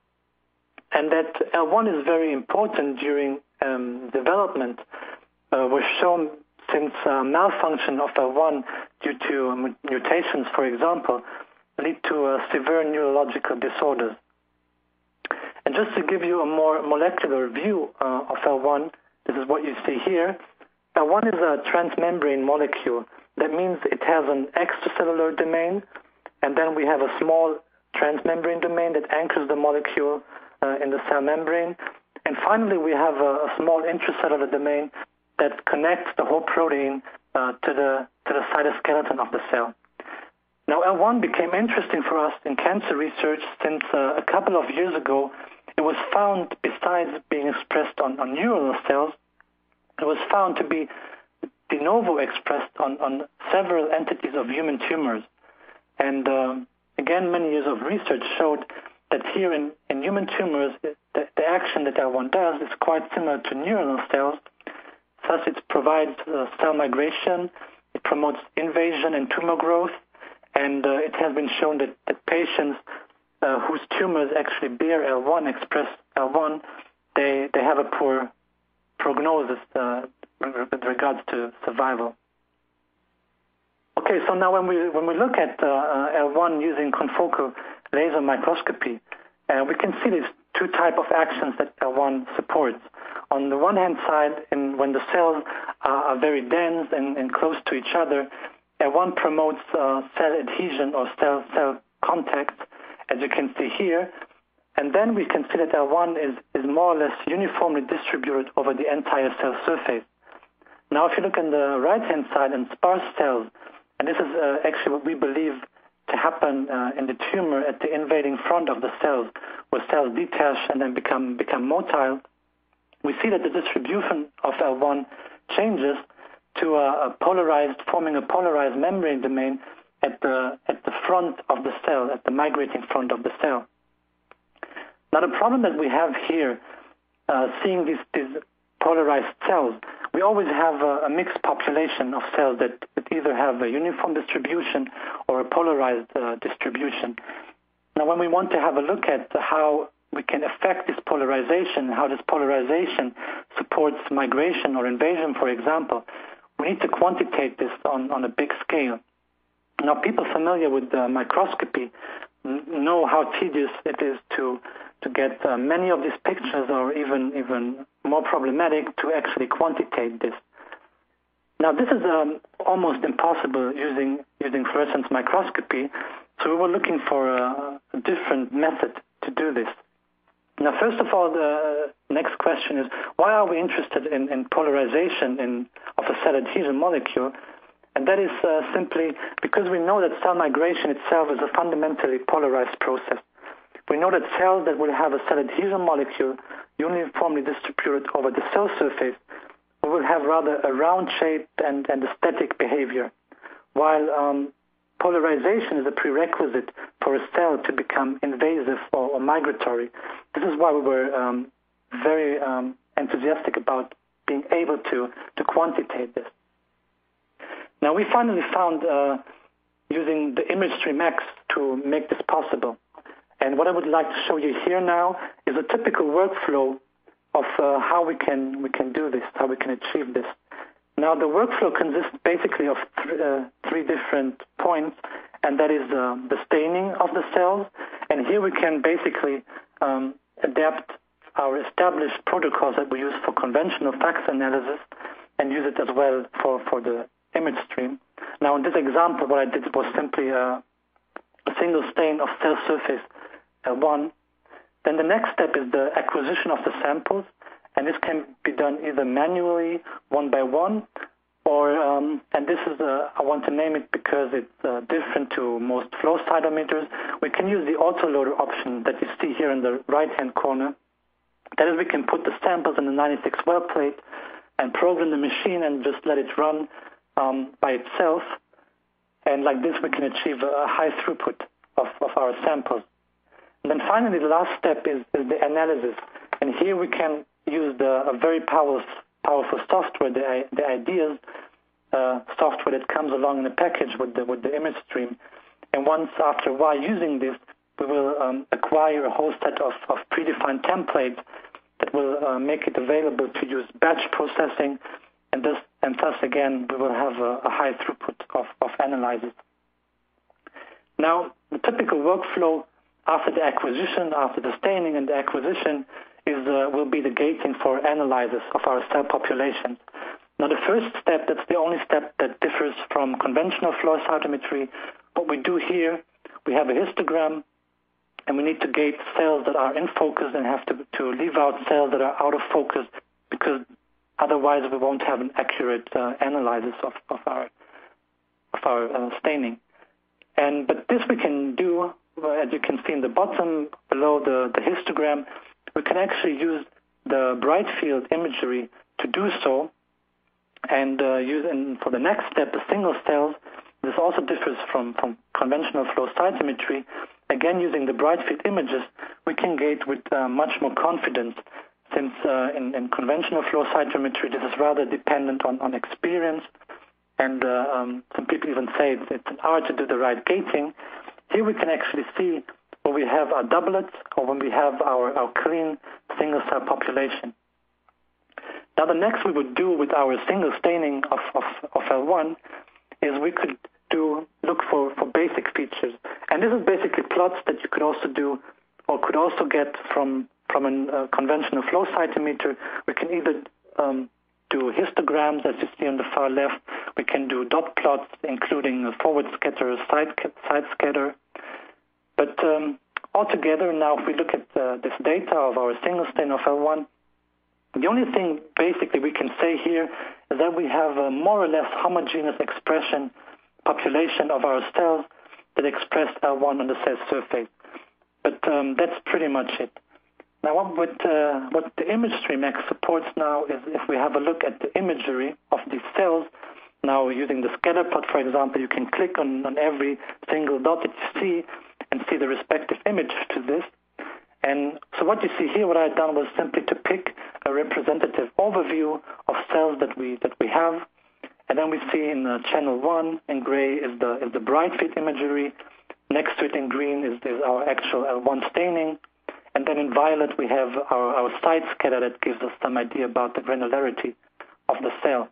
And that L1 is very important during development was shown since malfunction of L1 due to mutations, for example, lead to severe neurological disorders. And just to give you a more molecular view of L1, this is what you see here. L1 is a transmembrane molecule. That means it has an extracellular domain, and then we have a small transmembrane domain that anchors the molecule in the cell membrane. And finally, we have a small intracellular domain that connects the whole protein to the cytoskeleton of the cell. Now, L1 became interesting for us in cancer research since a couple of years ago, it was found, besides being expressed on neuronal cells, it was found to be de novo expressed on several entities of human tumors. And again, many years of research showed that here in human tumors, the action that L1 does is quite similar to neuronal cells. Thus, it provides cell migration, it promotes invasion and tumor growth, and it has been shown that patients whose tumors actually bear L1, express L1, they have a poor prognosis with regards to survival. Okay, so now when we look at L1 using confocal laser microscopy, we can see these two types of actions that L1 supports. On the one hand side, when the cells are very dense and close to each other, L1 promotes cell adhesion or cell contact, as you can see here. And then we can see that L1 is more or less uniformly distributed over the entire cell surface. Now, if you look on the right-hand side in sparse cells, and this is actually what we believe to happen in the tumor at the invading front of the cells, where cells detach and then become motile, we see that the distribution of L1 changes to forming a polarized membrane domain at the front of the cell, at the migrating front of the cell. Now, the problem that we have here, seeing these polarized cells, we always have a mixed population of cells that either have a uniform distribution or a polarized distribution. Now, when we want to have a look at how we can affect this polarization, how this polarization supports migration or invasion, for example, we need to quantitate this on a big scale. Now, people familiar with microscopy know how tedious it is to get many of these pictures, or even more problematic to actually quantitate this. Now, this is almost impossible using fluorescence microscopy, so we were looking for a different method to do this. Now, first of all, the next question is, why are we interested in polarization of a cell adhesion molecule? And that is simply because we know that cell migration itself is a fundamentally polarized process. We know that cells that will have a cell adhesion molecule uniformly distributed over the cell surface will have rather a round shape and a static behavior, while polarization is a prerequisite for a cell to become invasive or migratory. This is why we were very enthusiastic about being able to quantitate this. Now, we finally found using the ImageStream X to make this possible. And what I would like to show you here now is a typical workflow of how we can do this, how we can achieve this. Now, the workflow consists basically of three different points, and that is the staining of the cells. And here we can basically adapt our established protocols that we use for conventional fax analysis and use it as well for the image stream. Now, in this example, what I did was simply a single stain of cell surface L1. Then the next step is the acquisition of the samples, and this can be done either manually, one by one, or, and this is, I want to name it because it's different to most flow cytometers, we can use the autoloader option that you see here in the right-hand corner. That is, we can put the samples in the 96 well plate, and program the machine and just let it run by itself. And like this, we can achieve a high throughput of our samples. And then finally, the last step is the analysis. And here we can use a very powerful software, the ideas software that comes along in the package with the image stream. And once after a while using this, we will acquire a whole set of predefined templates that will make it available to use batch processing, and thus again we will have a high throughput of analyzers. Now, the typical workflow after the acquisition, after the staining and the acquisition, will be the gating for analyzers of our cell populations. Now, the first step, that's the only step that differs from conventional flow cytometry. What we do here, we have a histogram, and we need to gate cells that are in focus and have to leave out cells that are out of focus, because otherwise we won't have an accurate analysis of our staining. But this we can do, as you can see in the bottom below the histogram. We can actually use the bright field imagery to do so, and for the next step, the single cells. This also differs from conventional flow cytometry. Again, using the bright field images, we can gate with much more confidence, since in conventional flow cytometry, this is rather dependent on experience, and some people even say it's an art to do the right gating. Here we can actually see when we have our doublets or when we have our clean single cell population. Now, the next we would do with our single staining of L1 is we could look for basic features. And this is basically plots that you could also do or could also get from a conventional flow cytometer. We can either do histograms, as you see on the far left. We can do dot plots, including forward scatter, side scatter. But altogether, now if we look at this data of our single stain of L1, the only thing basically we can say here is that we have a more or less homogeneous population of our cells that express L1 on the cell surface. But that's pretty much it. Now, what the image stream X supports now is if we have a look at the imagery of these cells. Now, using the scatter plot, for example, you can click on every single dot that you see and see the respective image to this. And so what you see here, what I've done was simply to pick a representative overview of cells that we have. And then we see in channel 1 in gray is the bright field imagery. Next to it in green is our actual L1 staining. And then in violet we have our side scatter that gives us some idea about the granularity of the cell.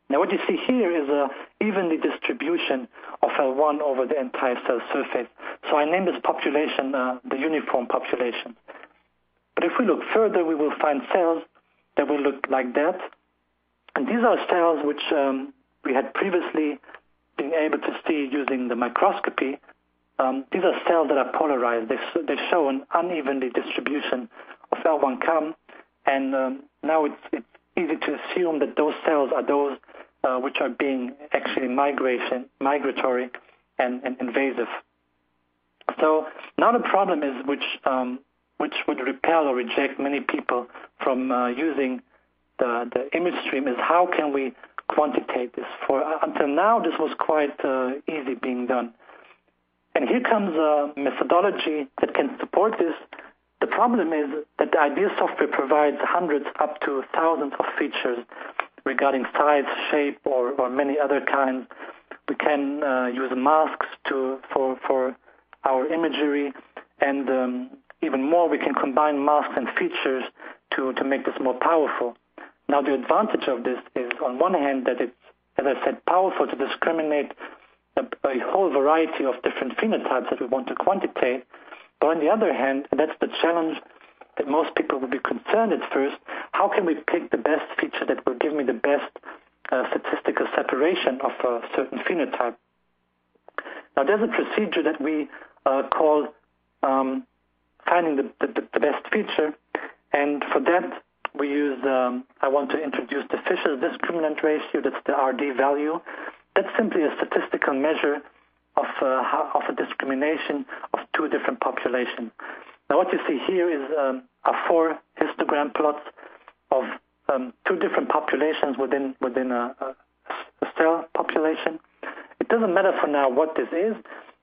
Now what you see here is a evenly distribution of L1 over the entire cell surface. So I named this population the uniform population. But if we look further, we will find cells that will look like that. And these are cells which we had previously been able to see using the microscopy. These are cells that are polarized. They show an unevenly distribution of L1 CAM, and now it's easy to assume that those cells are those which are being actually migratory and invasive. So now the problem is which would repel or reject many people from using the image stream is how can we quantitate this? Until now, this was quite easy being done. And here comes a methodology that can support this. The problem is that the IDEA software provides hundreds up to thousands of features regarding size, shape, or many other kinds. We can use masks for our imagery, and even more, we can combine masks and features to make this more powerful. Now, the advantage of this is, on one hand, that it's, as I said, powerful to discriminate a whole variety of different phenotypes that we want to quantitate. But on the other hand, and that's the challenge that most people will be concerned at first, how can we pick the best feature that will give me the best statistical separation of a certain phenotype? Now, there's a procedure that we call finding the best feature, and for that we use, I want to introduce the Fisher's discriminant ratio, that's the RD value. That's simply a statistical measure of a discrimination of two different populations. Now what you see here is 4 histogram plots of two different populations within a cell population. It doesn't matter for now what this is,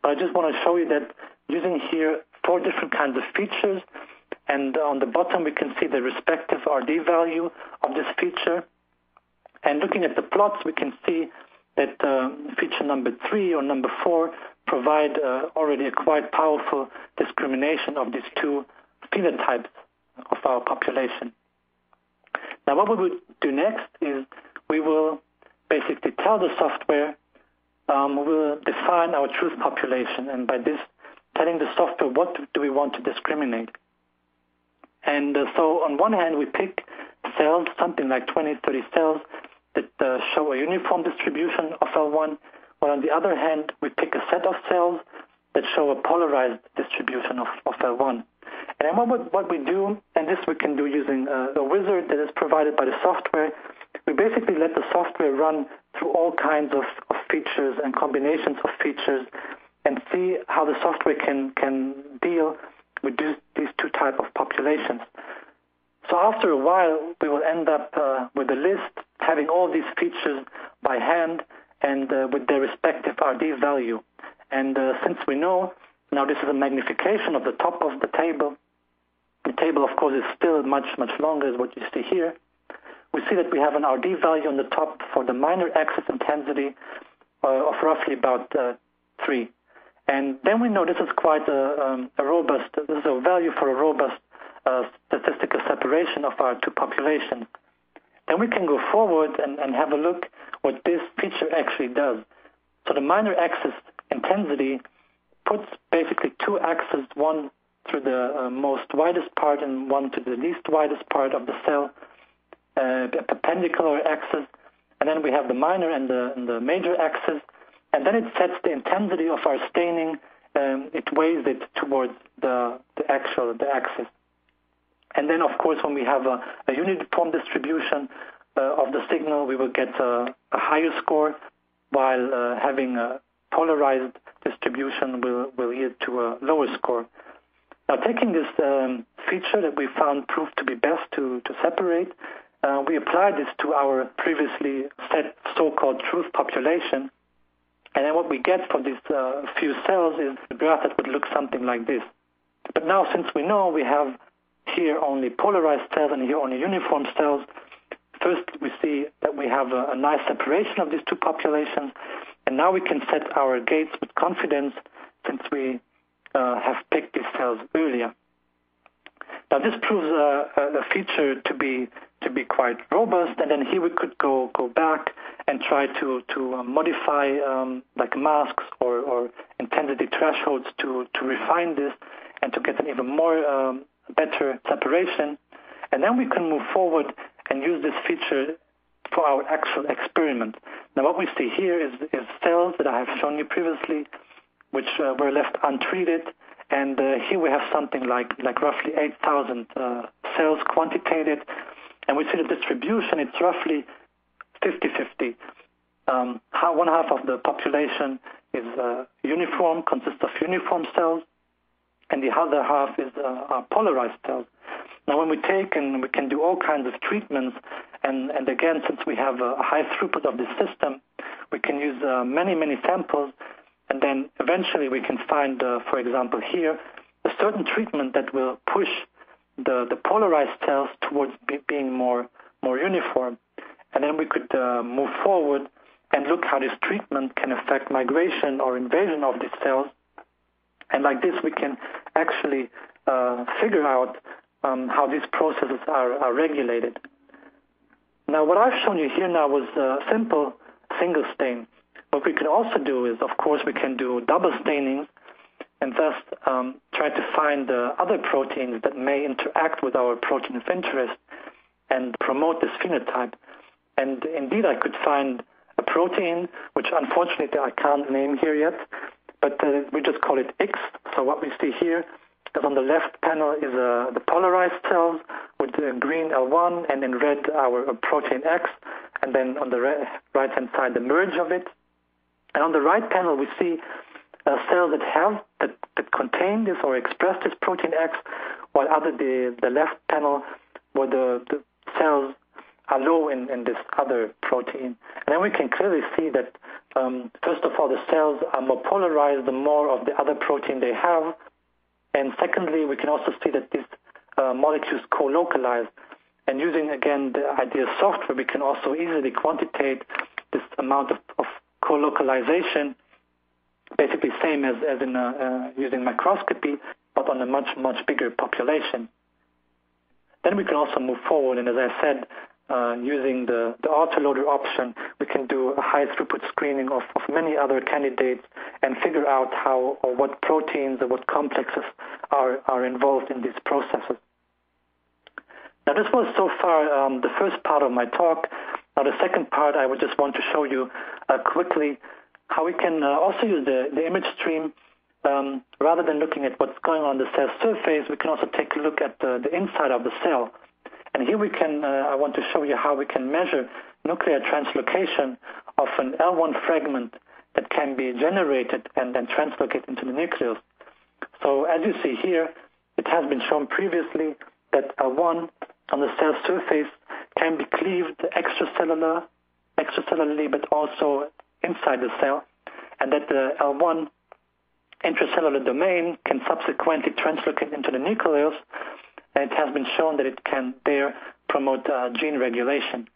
but I just want to show you that using here 4 different kinds of features, and on the bottom we can see the respective RD value of this feature. And looking at the plots, we can see that feature number 3 or number 4 provide already a quite powerful discrimination of these two phenotypes of our population. Now what we will do next is we will basically tell the software, we will define our truth population, and by this telling the software what do we want to discriminate. And so on one hand we pick cells, something like 20, 30 cells that show a uniform distribution of L1, while on the other hand we pick a set of cells that show a polarized distribution of L1. And then what we do, and this we can do using a wizard that is provided by the software, we basically let the software run through all kinds of features and combinations of features and see how the software can deal with these two types of populations. So after a while, we will end up with a list having all these features by hand and with their respective RD value. And since we know, now this is a magnification of the top of the table. The table, of course, is still much, much longer as what you see here. We see that we have an RD value on the top for the minor axis intensity of roughly about 3. And then we know this is quite a robust, this is a value for a robust statistical separation of our two populations. Then we can go forward and have a look what this feature actually does. So the minor axis intensity puts basically two axes, one through the most widest part and one to the least widest part of the cell, a perpendicular axis, and then we have the minor and the major axis, and then it sets the intensity of our staining, it weighs it towards the axis. And then, of course, when we have a uniform distribution of the signal, we will get a higher score, while having a polarized distribution will lead to a lower score. Now, taking this feature that we found proved to be best to separate, we applied this to our previously set so-called truth population. And then what we get for these few cells is a graph that would look something like this. But now, since we know we have here only polarized cells and here only uniform cells, first we see that we have a nice separation of these two populations, and now we can set our gates with confidence since we have picked these cells earlier. Now this proves a feature to be quite robust, and then here we could go back and try to modify like masks or intensity thresholds to refine this and to get an even more better separation. And then we can move forward and use this feature for our actual experiment. Now what we see here is cells that I have shown you previously, which were left untreated, and here we have something like roughly 8,000 cells quantitated, and we see the distribution, it's roughly 50-50. One half of the population is uniform, consists of uniform cells, and the other half is are polarized cells. Now when we take and we can do all kinds of treatments, and again, since we have a high throughput of this system, we can use many samples, and then eventually we can find, for example here, a certain treatment that will push the polarized cells towards being more uniform. And then we could move forward and look how this treatment can affect migration or invasion of these cells. And like this, we can actually figure out how these processes are regulated. Now, what I've shown you here now was a simple single stain. What we can also do is, of course, we can do double staining and thus try to find other proteins that may interact with our protein of interest and promote this phenotype. And indeed, I could find a protein, which unfortunately I can't name here yet, but we just call it X. So what we see here is on the left panel is the polarized cells with the green L1 and in red our protein X, and then on the right-hand side the merge of it. And on the right panel we see cells that contain this or express this protein X, while the left panel were the cells are low in this other protein. And then we can clearly see that, first of all, the cells are more polarized the more of the other protein they have. And secondly, we can also see that these molecules co-localize. And using, again, the ideal software, we can also easily quantitate this amount of co-localization, basically same as in using microscopy, but on a much, much bigger population. Then we can also move forward, and as I said, using the autoloader option, we can do a high-throughput screening of many other candidates and figure out how or what proteins or what complexes are involved in these processes. Now, this was so far the first part of my talk. Now, the second part, I would just want to show you quickly how we can also use the image stream. Rather than looking at what's going on the cell surface, we can also take a look at the inside of the cell. And here we can, I want to show you how we can measure nuclear translocation of an L1 fragment that can be generated and then translocated into the nucleus. So as you see here, it has been shown previously that L1 on the cell surface can be cleaved extracellularly, but also inside the cell, and that the L1 intracellular domain can subsequently translocate into the nucleus, and it has been shown that it can there promote gene regulation.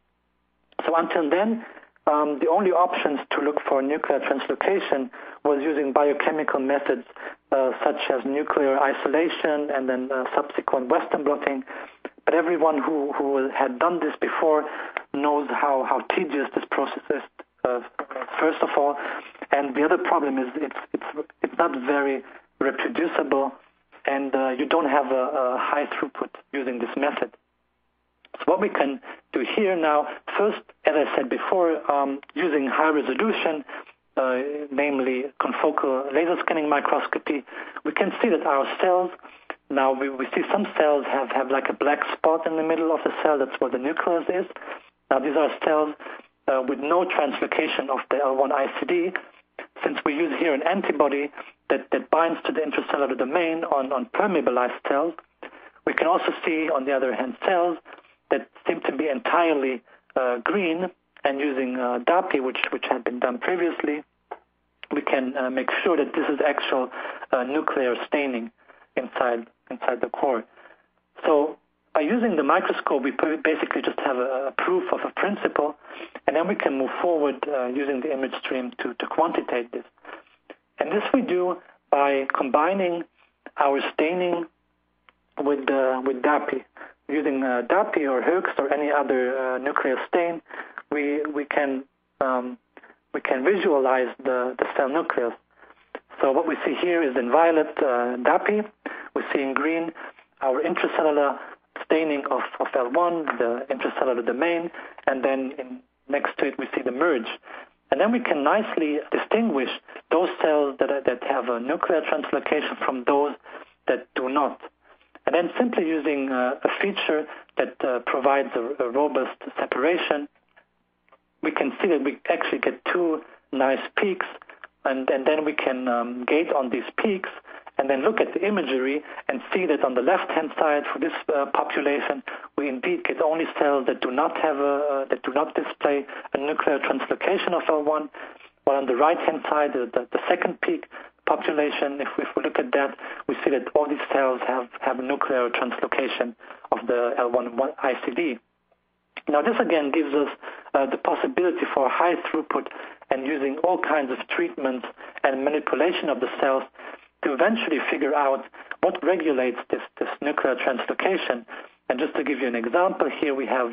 So until then, the only options to look for nuclear translocation was using biochemical methods such as nuclear isolation and then subsequent Western blotting. But everyone who had done this before knows how tedious this process is, first of all. And the other problem is it's not very reproducible, and you don't have a high throughput using this method. So what we can do here now, first, as I said before, using high resolution, namely confocal laser scanning microscopy, we can see that our cells, now we see some cells have like a black spot in the middle of the cell. That's what the nucleus is. Now these are cells with no translocation of the L1 ICD. Since we use here an antibody that binds to the intracellular domain on permeabilized cells, we can also see, on the other hand, cells that seem to be entirely green, and using DAPI, which had been done previously, we can make sure that this is actual nuclear staining inside the core. So by using the microscope, we basically just have a proof of a principle, and then we can move forward using the image stream to quantitate this. And this we do by combining our staining with DAPI. Using DAPI or Hoechst or any other nuclear stain, we can visualize the cell nucleus. So what we see here is in violet DAPI. We see in green our intracellular staining of L1, the intracellular domain, and then next to it we see the merge. And then we can nicely distinguish those cells that have a nuclear translocation from those that do not. And then simply using a feature that provides a robust separation, we can see that we actually get two nice peaks, and then we can gate on these peaks and then look at the imagery and see that on the left-hand side for this population, we indeed get only cells that do not display a nuclear translocation of L1, while on the right-hand side, the second peak population, if we look at that, we see that all these cells have nuclear translocation of the L1 ICD. Now, this again gives us the possibility for high throughput and using all kinds of treatments and manipulation of the cells to eventually figure out what regulates this nuclear translocation. And just to give you an example, here we have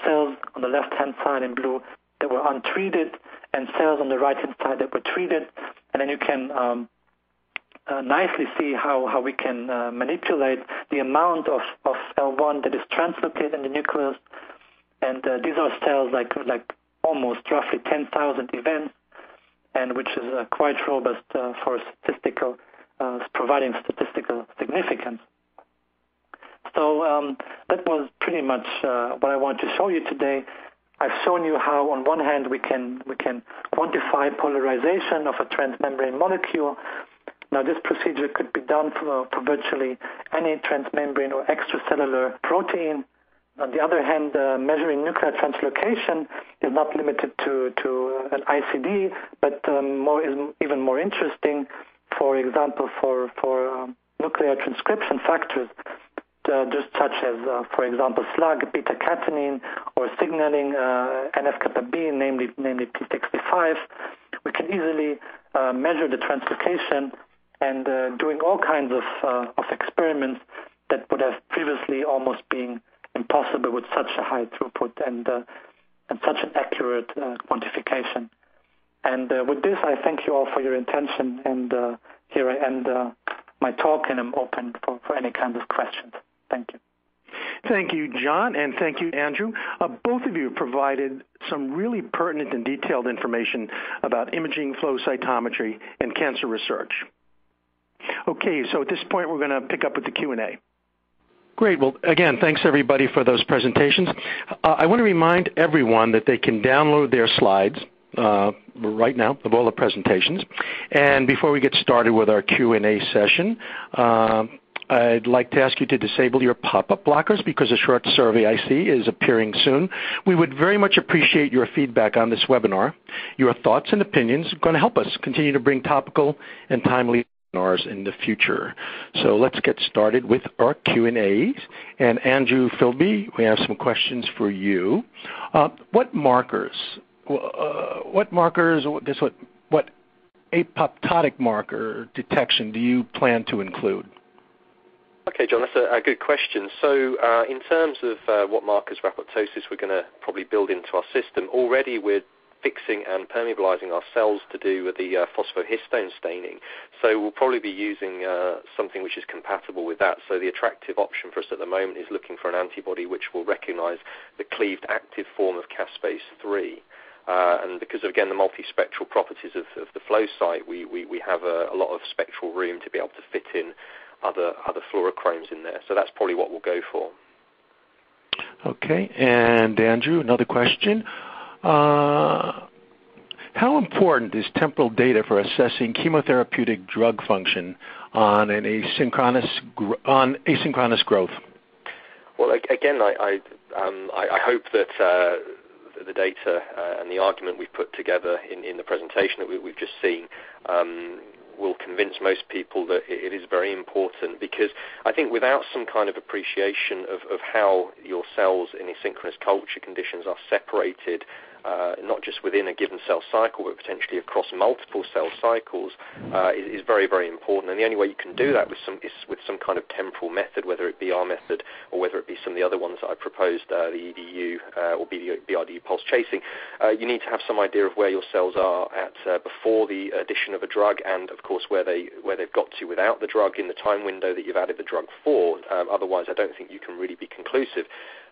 cells on the left-hand side in blue that were untreated and cells on the right-hand side that were treated. And then you can nicely see how we can manipulate the amount of L1 that is translocated in the nucleus. And these are cells like almost roughly 10,000 events, and which is quite robust for providing statistical significance. So that was pretty much what I want to show you today. I've shown you how, on one hand, we can quantify polarization of a transmembrane molecule. Now, this procedure could be done for virtually any transmembrane or extracellular protein. On the other hand, measuring nuclear translocation is not limited to an ICD, but is even more interesting, for example, for nuclear transcription factors, just such as, for example, slug, beta-catenin, or signaling NF-kappa B, namely P65. We can easily measure the translocation and doing all kinds of experiments that would have previously almost been impossible with such a high throughput and such an accurate quantification. And with this, I thank you all for your attention, and here I end my talk, and I'm open for any kinds of questions. Thank you. Thank you, John, and thank you, Andrew. Both of you provided some really pertinent and detailed information about imaging flow cytometry and cancer research. Okay, so at this point, we're going to pick up with the Q&A. Great. Well, again, thanks, everybody, for those presentations. I want to remind everyone that they can download their slides right now of all the presentations. And before we get started with our Q&A session, I'd like to ask you to disable your pop-up blockers because a short survey I see is appearing soon. We would very much appreciate your feedback on this webinar. Your thoughts and opinions are going to help us continue to bring topical and timely webinars in the future. So let's get started with our Q&As. And Andrew Filby, we have some questions for you. What apoptotic marker detection do you plan to include? Okay, John, that's a good question. So in terms of what markers for apoptosis we're going to probably build into our system, already we're fixing and permeabilizing our cells to do with the phosphohistone staining. So we'll probably be using something which is compatible with that. So the attractive option for us at the moment is looking for an antibody which will recognize the cleaved active form of caspase 3. And because of, again, the multispectral properties of the flow site, we have a lot of spectral room to be able to fit in other fluorochromes in there. So that's probably what we'll go for. Okay. And Andrew, another question. How important is temporal data for assessing chemotherapeutic drug function on an asynchronous growth? Well, again, I hope that the data and the argument we've put together in the presentation that we've just seen will convince most people that it is very important, because I think without some kind of appreciation of how your cells in asynchronous culture conditions are separated, not just within a given cell cycle, but potentially across multiple cell cycles, is very, very important. And the only way you can do that is with some kind of temporal method, whether it be our method or whether it be some of the other ones that I proposed, the EDU or BRD pulse chasing. You need to have some idea of where your cells are at before the addition of a drug, and of course where they've got to without the drug in the time window that you've added the drug for. Otherwise, I don't think you can really be conclusive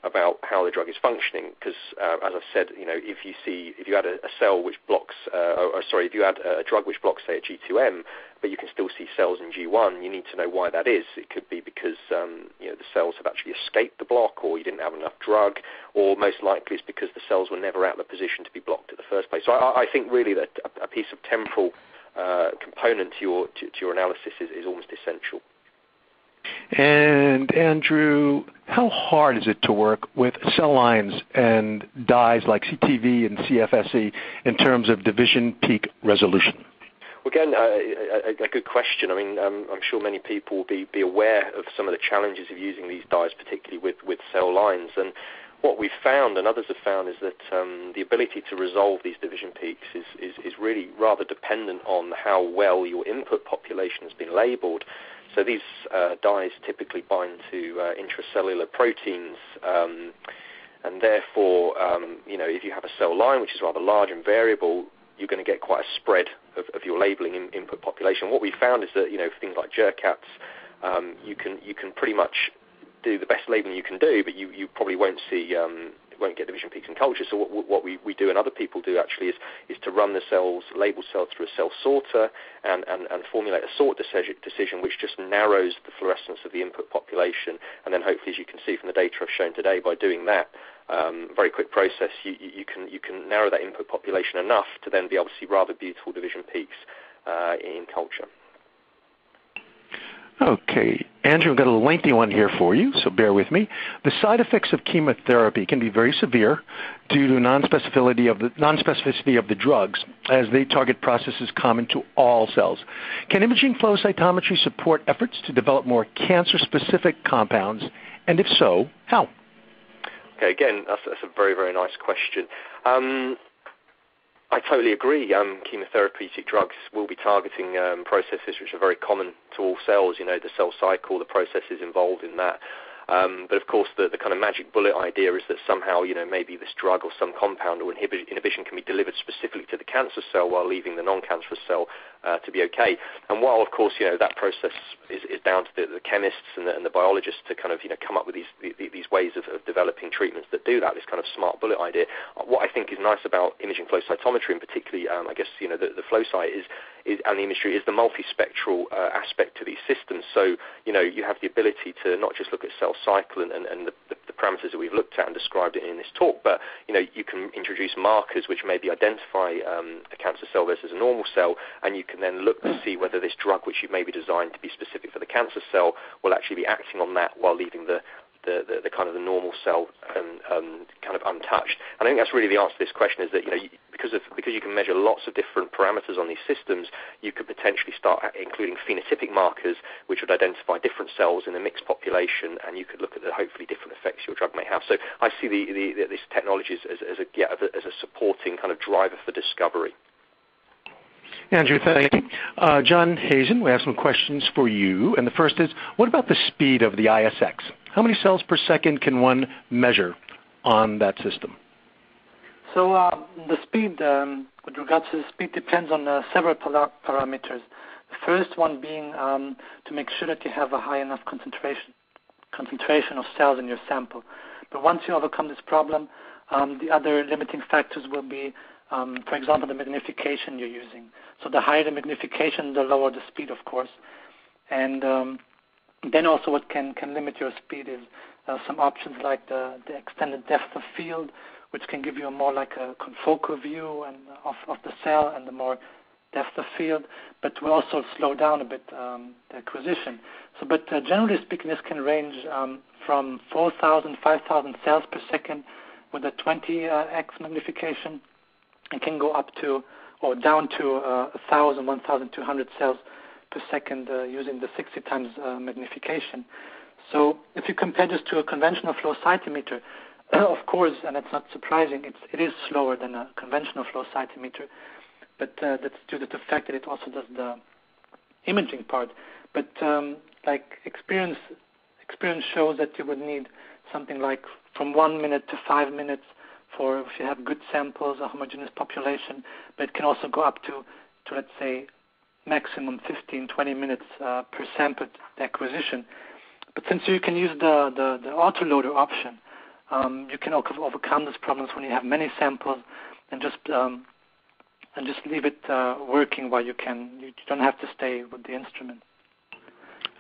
about how the drug is functioning, because as I've said, if you add a cell which blocks, if you add a drug which blocks, say, a G2M, but you can still see cells in G1, you need to know why that is. It could be because the cells have actually escaped the block, or you didn't have enough drug, or most likely it's because the cells were never at the position to be blocked in the first place. So I think really that a piece of temporal component to your analysis is almost essential. And Andrew, how hard is it to work with cell lines and dyes like CTV and CFSE in terms of division peak resolution? Well, again, a good question. I mean, I'm sure many people will be aware of some of the challenges of using these dyes, particularly with cell lines. And what we've found, and others have found, is that the ability to resolve these division peaks is really rather dependent on how well your input population has been labeled. So these dyes typically bind to intracellular proteins, and therefore, if you have a cell line which is rather large and variable, you're going to get quite a spread of your labeling input population. What we found is that, for things like jerkats, you can pretty much do the best labeling you can do, but you probably won't get division peaks in culture. So what we do, and other people do actually, is to run the labeled cells through a cell sorter and formulate a sort decision which just narrows the fluorescence of the input population. And then hopefully, as you can see from the data I've shown today, by doing that very quick process, you can narrow that input population enough to then be able to see rather beautiful division peaks in culture. Okay, Andrew, I've got a lengthy one here for you, so bear with me. The side effects of chemotherapy can be very severe due to non-specificity of the drugs, as they target processes common to all cells. Can imaging flow cytometry support efforts to develop more cancer-specific compounds, and if so, how? Okay, again, that's a very, very nice question. I totally agree. Chemotherapeutic drugs will be targeting processes which are very common to all cells, the cell cycle, the processes involved in that. But of course, the kind of magic bullet idea is that somehow, maybe this drug or some compound or inhibition can be delivered specifically to the cancer cell while leaving the non-cancerous cell to be okay. And while, of course, that process is down to the chemists and the biologists to kind of, come up with these ways of developing treatments that do that, this kind of smart bullet idea. What I think is nice about imaging flow cytometry, and particularly, I guess, the flow cyt and the imagery is the multispectral aspect to these systems. So, you have the ability to not just look at cell cycle and the parameters that we've looked at and described in this talk, but, you can introduce markers which maybe identify a cancer cell versus a normal cell, and you can then look to see whether this drug, which you may be designed to be specific for the cancer cell, will actually be acting on that while leaving the kind of the normal cell kind of untouched. And I think that's really the answer to this question, is that because you can measure lots of different parameters on these systems, you could potentially start including phenotypic markers which would identify different cells in a mixed population, and you could look at the hopefully different effects your drug may have. So I see this technology as a supporting kind of driver for discovery. Andrew, thank you. John Hazen, we have some questions for you. And the first is, what about the speed of the ISX? How many cells per second can one measure on that system? So the speed, with regards to the speed, depends on several parameters. The first one being to make sure that you have a high enough concentration of cells in your sample. But once you overcome this problem, the other limiting factors will be, for example, the magnification you're using. So the higher the magnification, the lower the speed, of course. And then also what can limit your speed is some options like the extended depth of field, which can give you a more like a confocal view of the cell and the more depth of field, but will also slow down a bit the acquisition. So, but generally speaking, this can range from 4,000, 5,000 cells per second with a 20x magnification, and can go up to or down to 1,000, 1,200 cells per second using the 60 times magnification. So if you compare this to a conventional flow cytometer, of course, and it's not surprising, it is slower than a conventional flow cytometer, but that's due to the fact that it also does the imaging part. But like experience shows that you would need something like from 1 minute to 5 minutes for if you have good samples, a homogeneous population, but it can also go up to let's say, maximum 15, 20 minutes per sample acquisition. But since you can use the autoloader option, you can overcome these problems when you have many samples and just leave it working while you can. You don't have to stay with the instrument.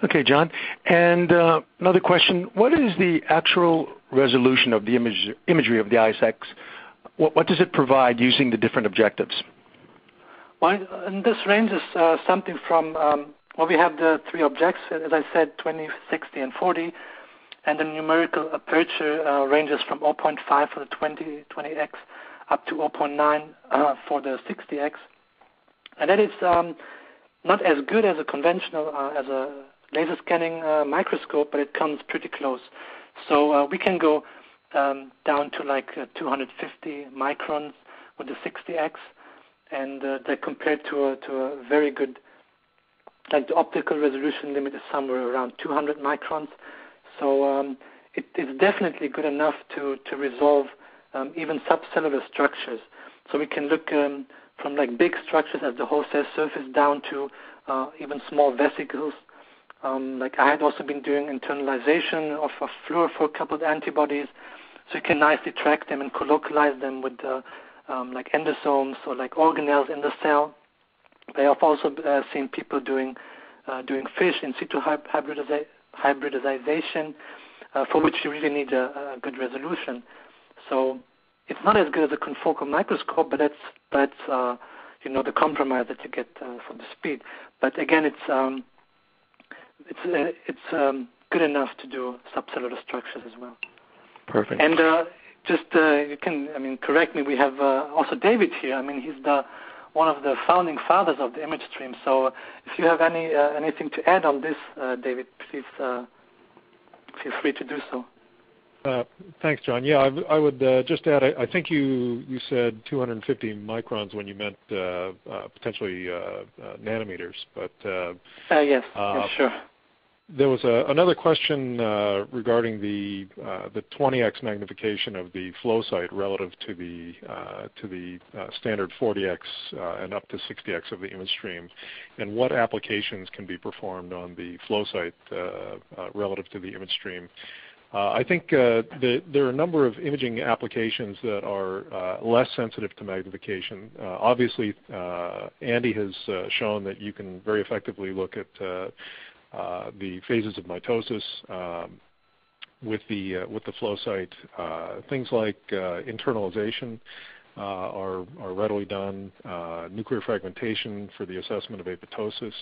Okay, John. And another question, what is the actual resolution of the imagery of the ISX? What does it provide using the different objectives? Well, and this ranges something from, we have the three objects, as I said, 20, 60, and 40, and the numerical aperture ranges from 0.5 for the 20x up to 0.9 for the 60x. And that is not as good as a conventional, as a laser scanning microscope, but it comes pretty close. So we can go down to like 250 microns with the 60x, and they're compared to a very good, like the optical resolution limit is somewhere around 200 microns. So it is definitely good enough to resolve even subcellular structures. So we can look from like big structures as the whole cell surface down to even small vesicles. Like I had also been doing internalization of fluorophore-coupled antibodies, so you can nicely track them and colocalize them with like endosomes or like organelles in the cell. I have also seen people doing fish in situ hybridization, for which you really need a good resolution. So it's not as good as a confocal microscope, but that's the compromise that you get for the speed. But again, it's it's good enough to do subcellular structures as well. Perfect. And you can, correct me. We have also David here. He's one of the founding fathers of the image stream. So if you have anything to add on this, David, please feel free to do so. Thanks, John. Yeah, I would just add, I think you said 250 microns when you meant potentially nanometers, but yes, sure. There was another question regarding the 20x magnification of the flow site relative to the standard 40x and up to 60x of the image stream, and what applications can be performed on the flow site relative to the image stream. I think there are a number of imaging applications that are less sensitive to magnification. Obviously, Andy has shown that you can very effectively look at the phases of mitosis with the flow site. Things like internalization are readily done. Nuclear fragmentation for the assessment of apoptosis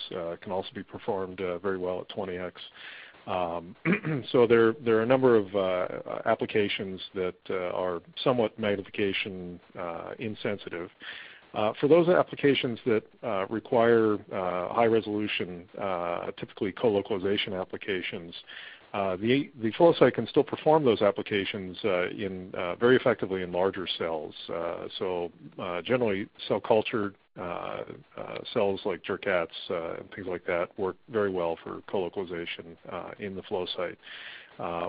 can also be performed very well at 20x. So there are a number of applications that are somewhat magnification insensitive. For those applications that require high resolution, typically co-localization applications, the flow site can still perform those applications very effectively in larger cells. So generally, cell cultured cells like Jurkat's and things like that work very well for co-localization in the flow site.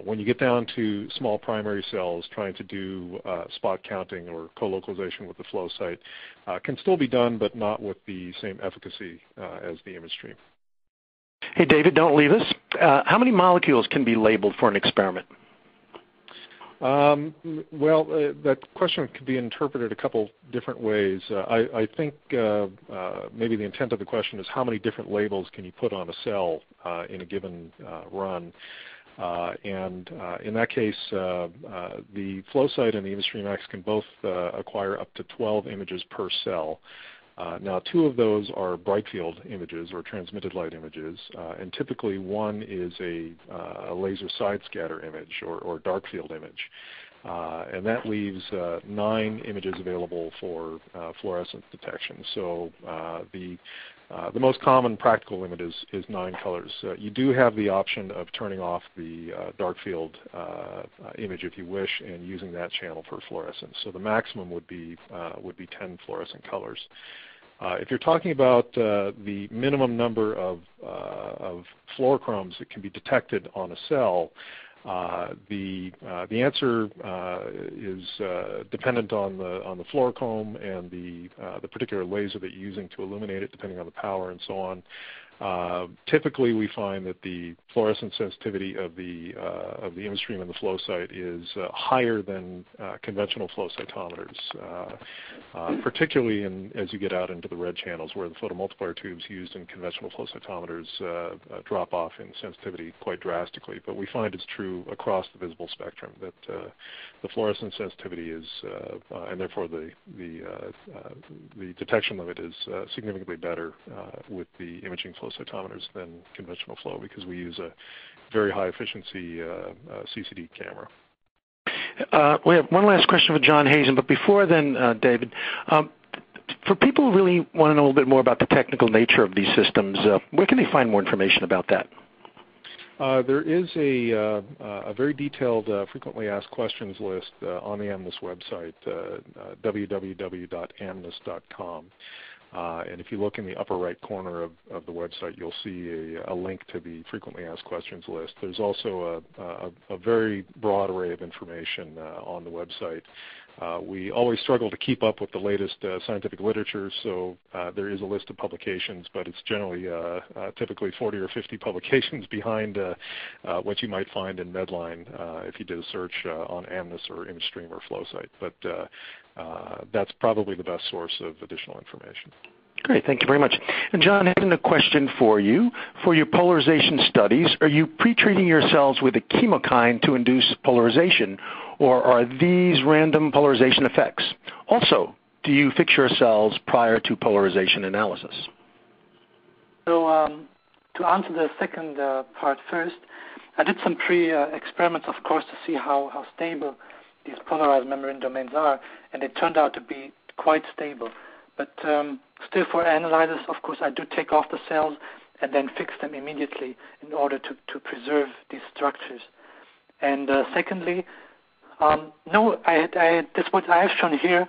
When you get down to small primary cells, trying to do spot counting or co-localization with the flow site can still be done, but not with the same efficacy as the image stream. Hey, David, don't leave us. How many molecules can be labeled for an experiment? Well, that question could be interpreted a couple different ways. I think maybe the intent of the question is how many different labels can you put on a cell in a given run. And in that case, the flow site and the ImageStream-X can both acquire up to 12 images per cell. Now, 2 of those are bright field images or transmitted light images, and typically one is a laser side scatter image or dark field image. And that leaves 9 images available for fluorescence detection. So the most common practical limit is 9 colors. You do have the option of turning off the dark field image if you wish and using that channel for fluorescence. So the maximum would be 10 fluorescent colors. If you're talking about the minimum number of fluorochromes that can be detected on a cell, the answer is dependent on the fluorochrome and the particular laser that you're using to illuminate it, depending on the power and so on. Typically, we find that the fluorescence sensitivity of the image stream and the flow site is higher than conventional flow cytometers, particularly as you get out into the red channels, where the photomultiplier tubes used in conventional flow cytometers drop off in sensitivity quite drastically. But we find it's true across the visible spectrum that the fluorescence sensitivity is, and therefore the detection limit is significantly better with the imaging flow cytometers than conventional flow, because we use a very high efficiency CCD camera. We have one last question for John Hazen, but before then, David, for people who really want to know a little bit more about the technical nature of these systems, where can they find more information about that? There is a very detailed frequently asked questions list on the AMNIS website, www.amnis.com. And if you look in the upper right corner of the website, you'll see a link to the frequently asked questions list. There's also a very broad array of information on the website. We always struggle to keep up with the latest scientific literature, so there is a list of publications, but it's generally typically 40 or 50 publications behind what you might find in Medline if you did a search on AMNIS or ImageStream or FlowSite. But that's probably the best source of additional information. Great, thank you very much. And John, I have a question for you. For your polarization studies, are you pre-treating your cells with a chemokine to induce polarization, or are these random polarization effects? Also, do you fix your cells prior to polarization analysis? So to answer the second part first, I did some pre-experiments, of course, to see how stable these polarized membrane domains are, and they turned out to be quite stable. But still, for analysis, of course, I do take off the cells and then fix them immediately in order to preserve these structures. And secondly, no, this what I have shown here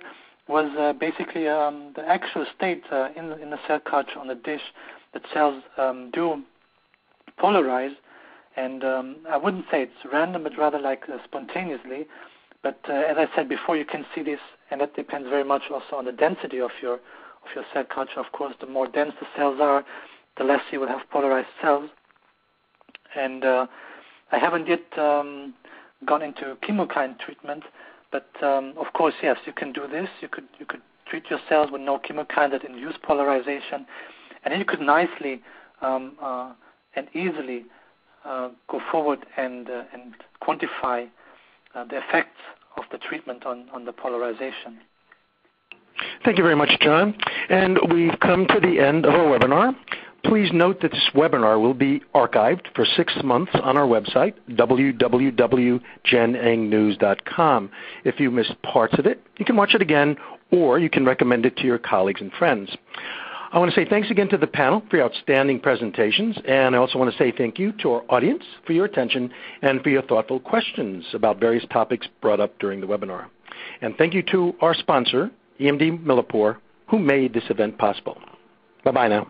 was basically the actual state in the cell culture on the dish that cells do polarize. And I wouldn't say it's random, but rather like spontaneously. But as I said before, you can see this, and that depends very much also on the density of your cell culture. Of course, the more dense the cells are, the less you will have polarized cells. And I haven't yet gone into chemokine treatment, but of course, yes, you can do this. You could treat your cells with no chemokine that induce polarization, and then you could nicely and easily go forward and quantify the effects of the treatment on the polarization. Thank you very much, John. And we've come to the end of our webinar. Please note that this webinar will be archived for 6 months on our website, www.genengnews.com. If you missed parts of it, you can watch it again, or you can recommend it to your colleagues and friends. I want to say thanks again to the panel for your outstanding presentations, and I also want to say thank you to our audience for your attention and for your thoughtful questions about various topics brought up during the webinar. And thank you to our sponsor, EMD Millipore, who made this event possible. Bye-bye now.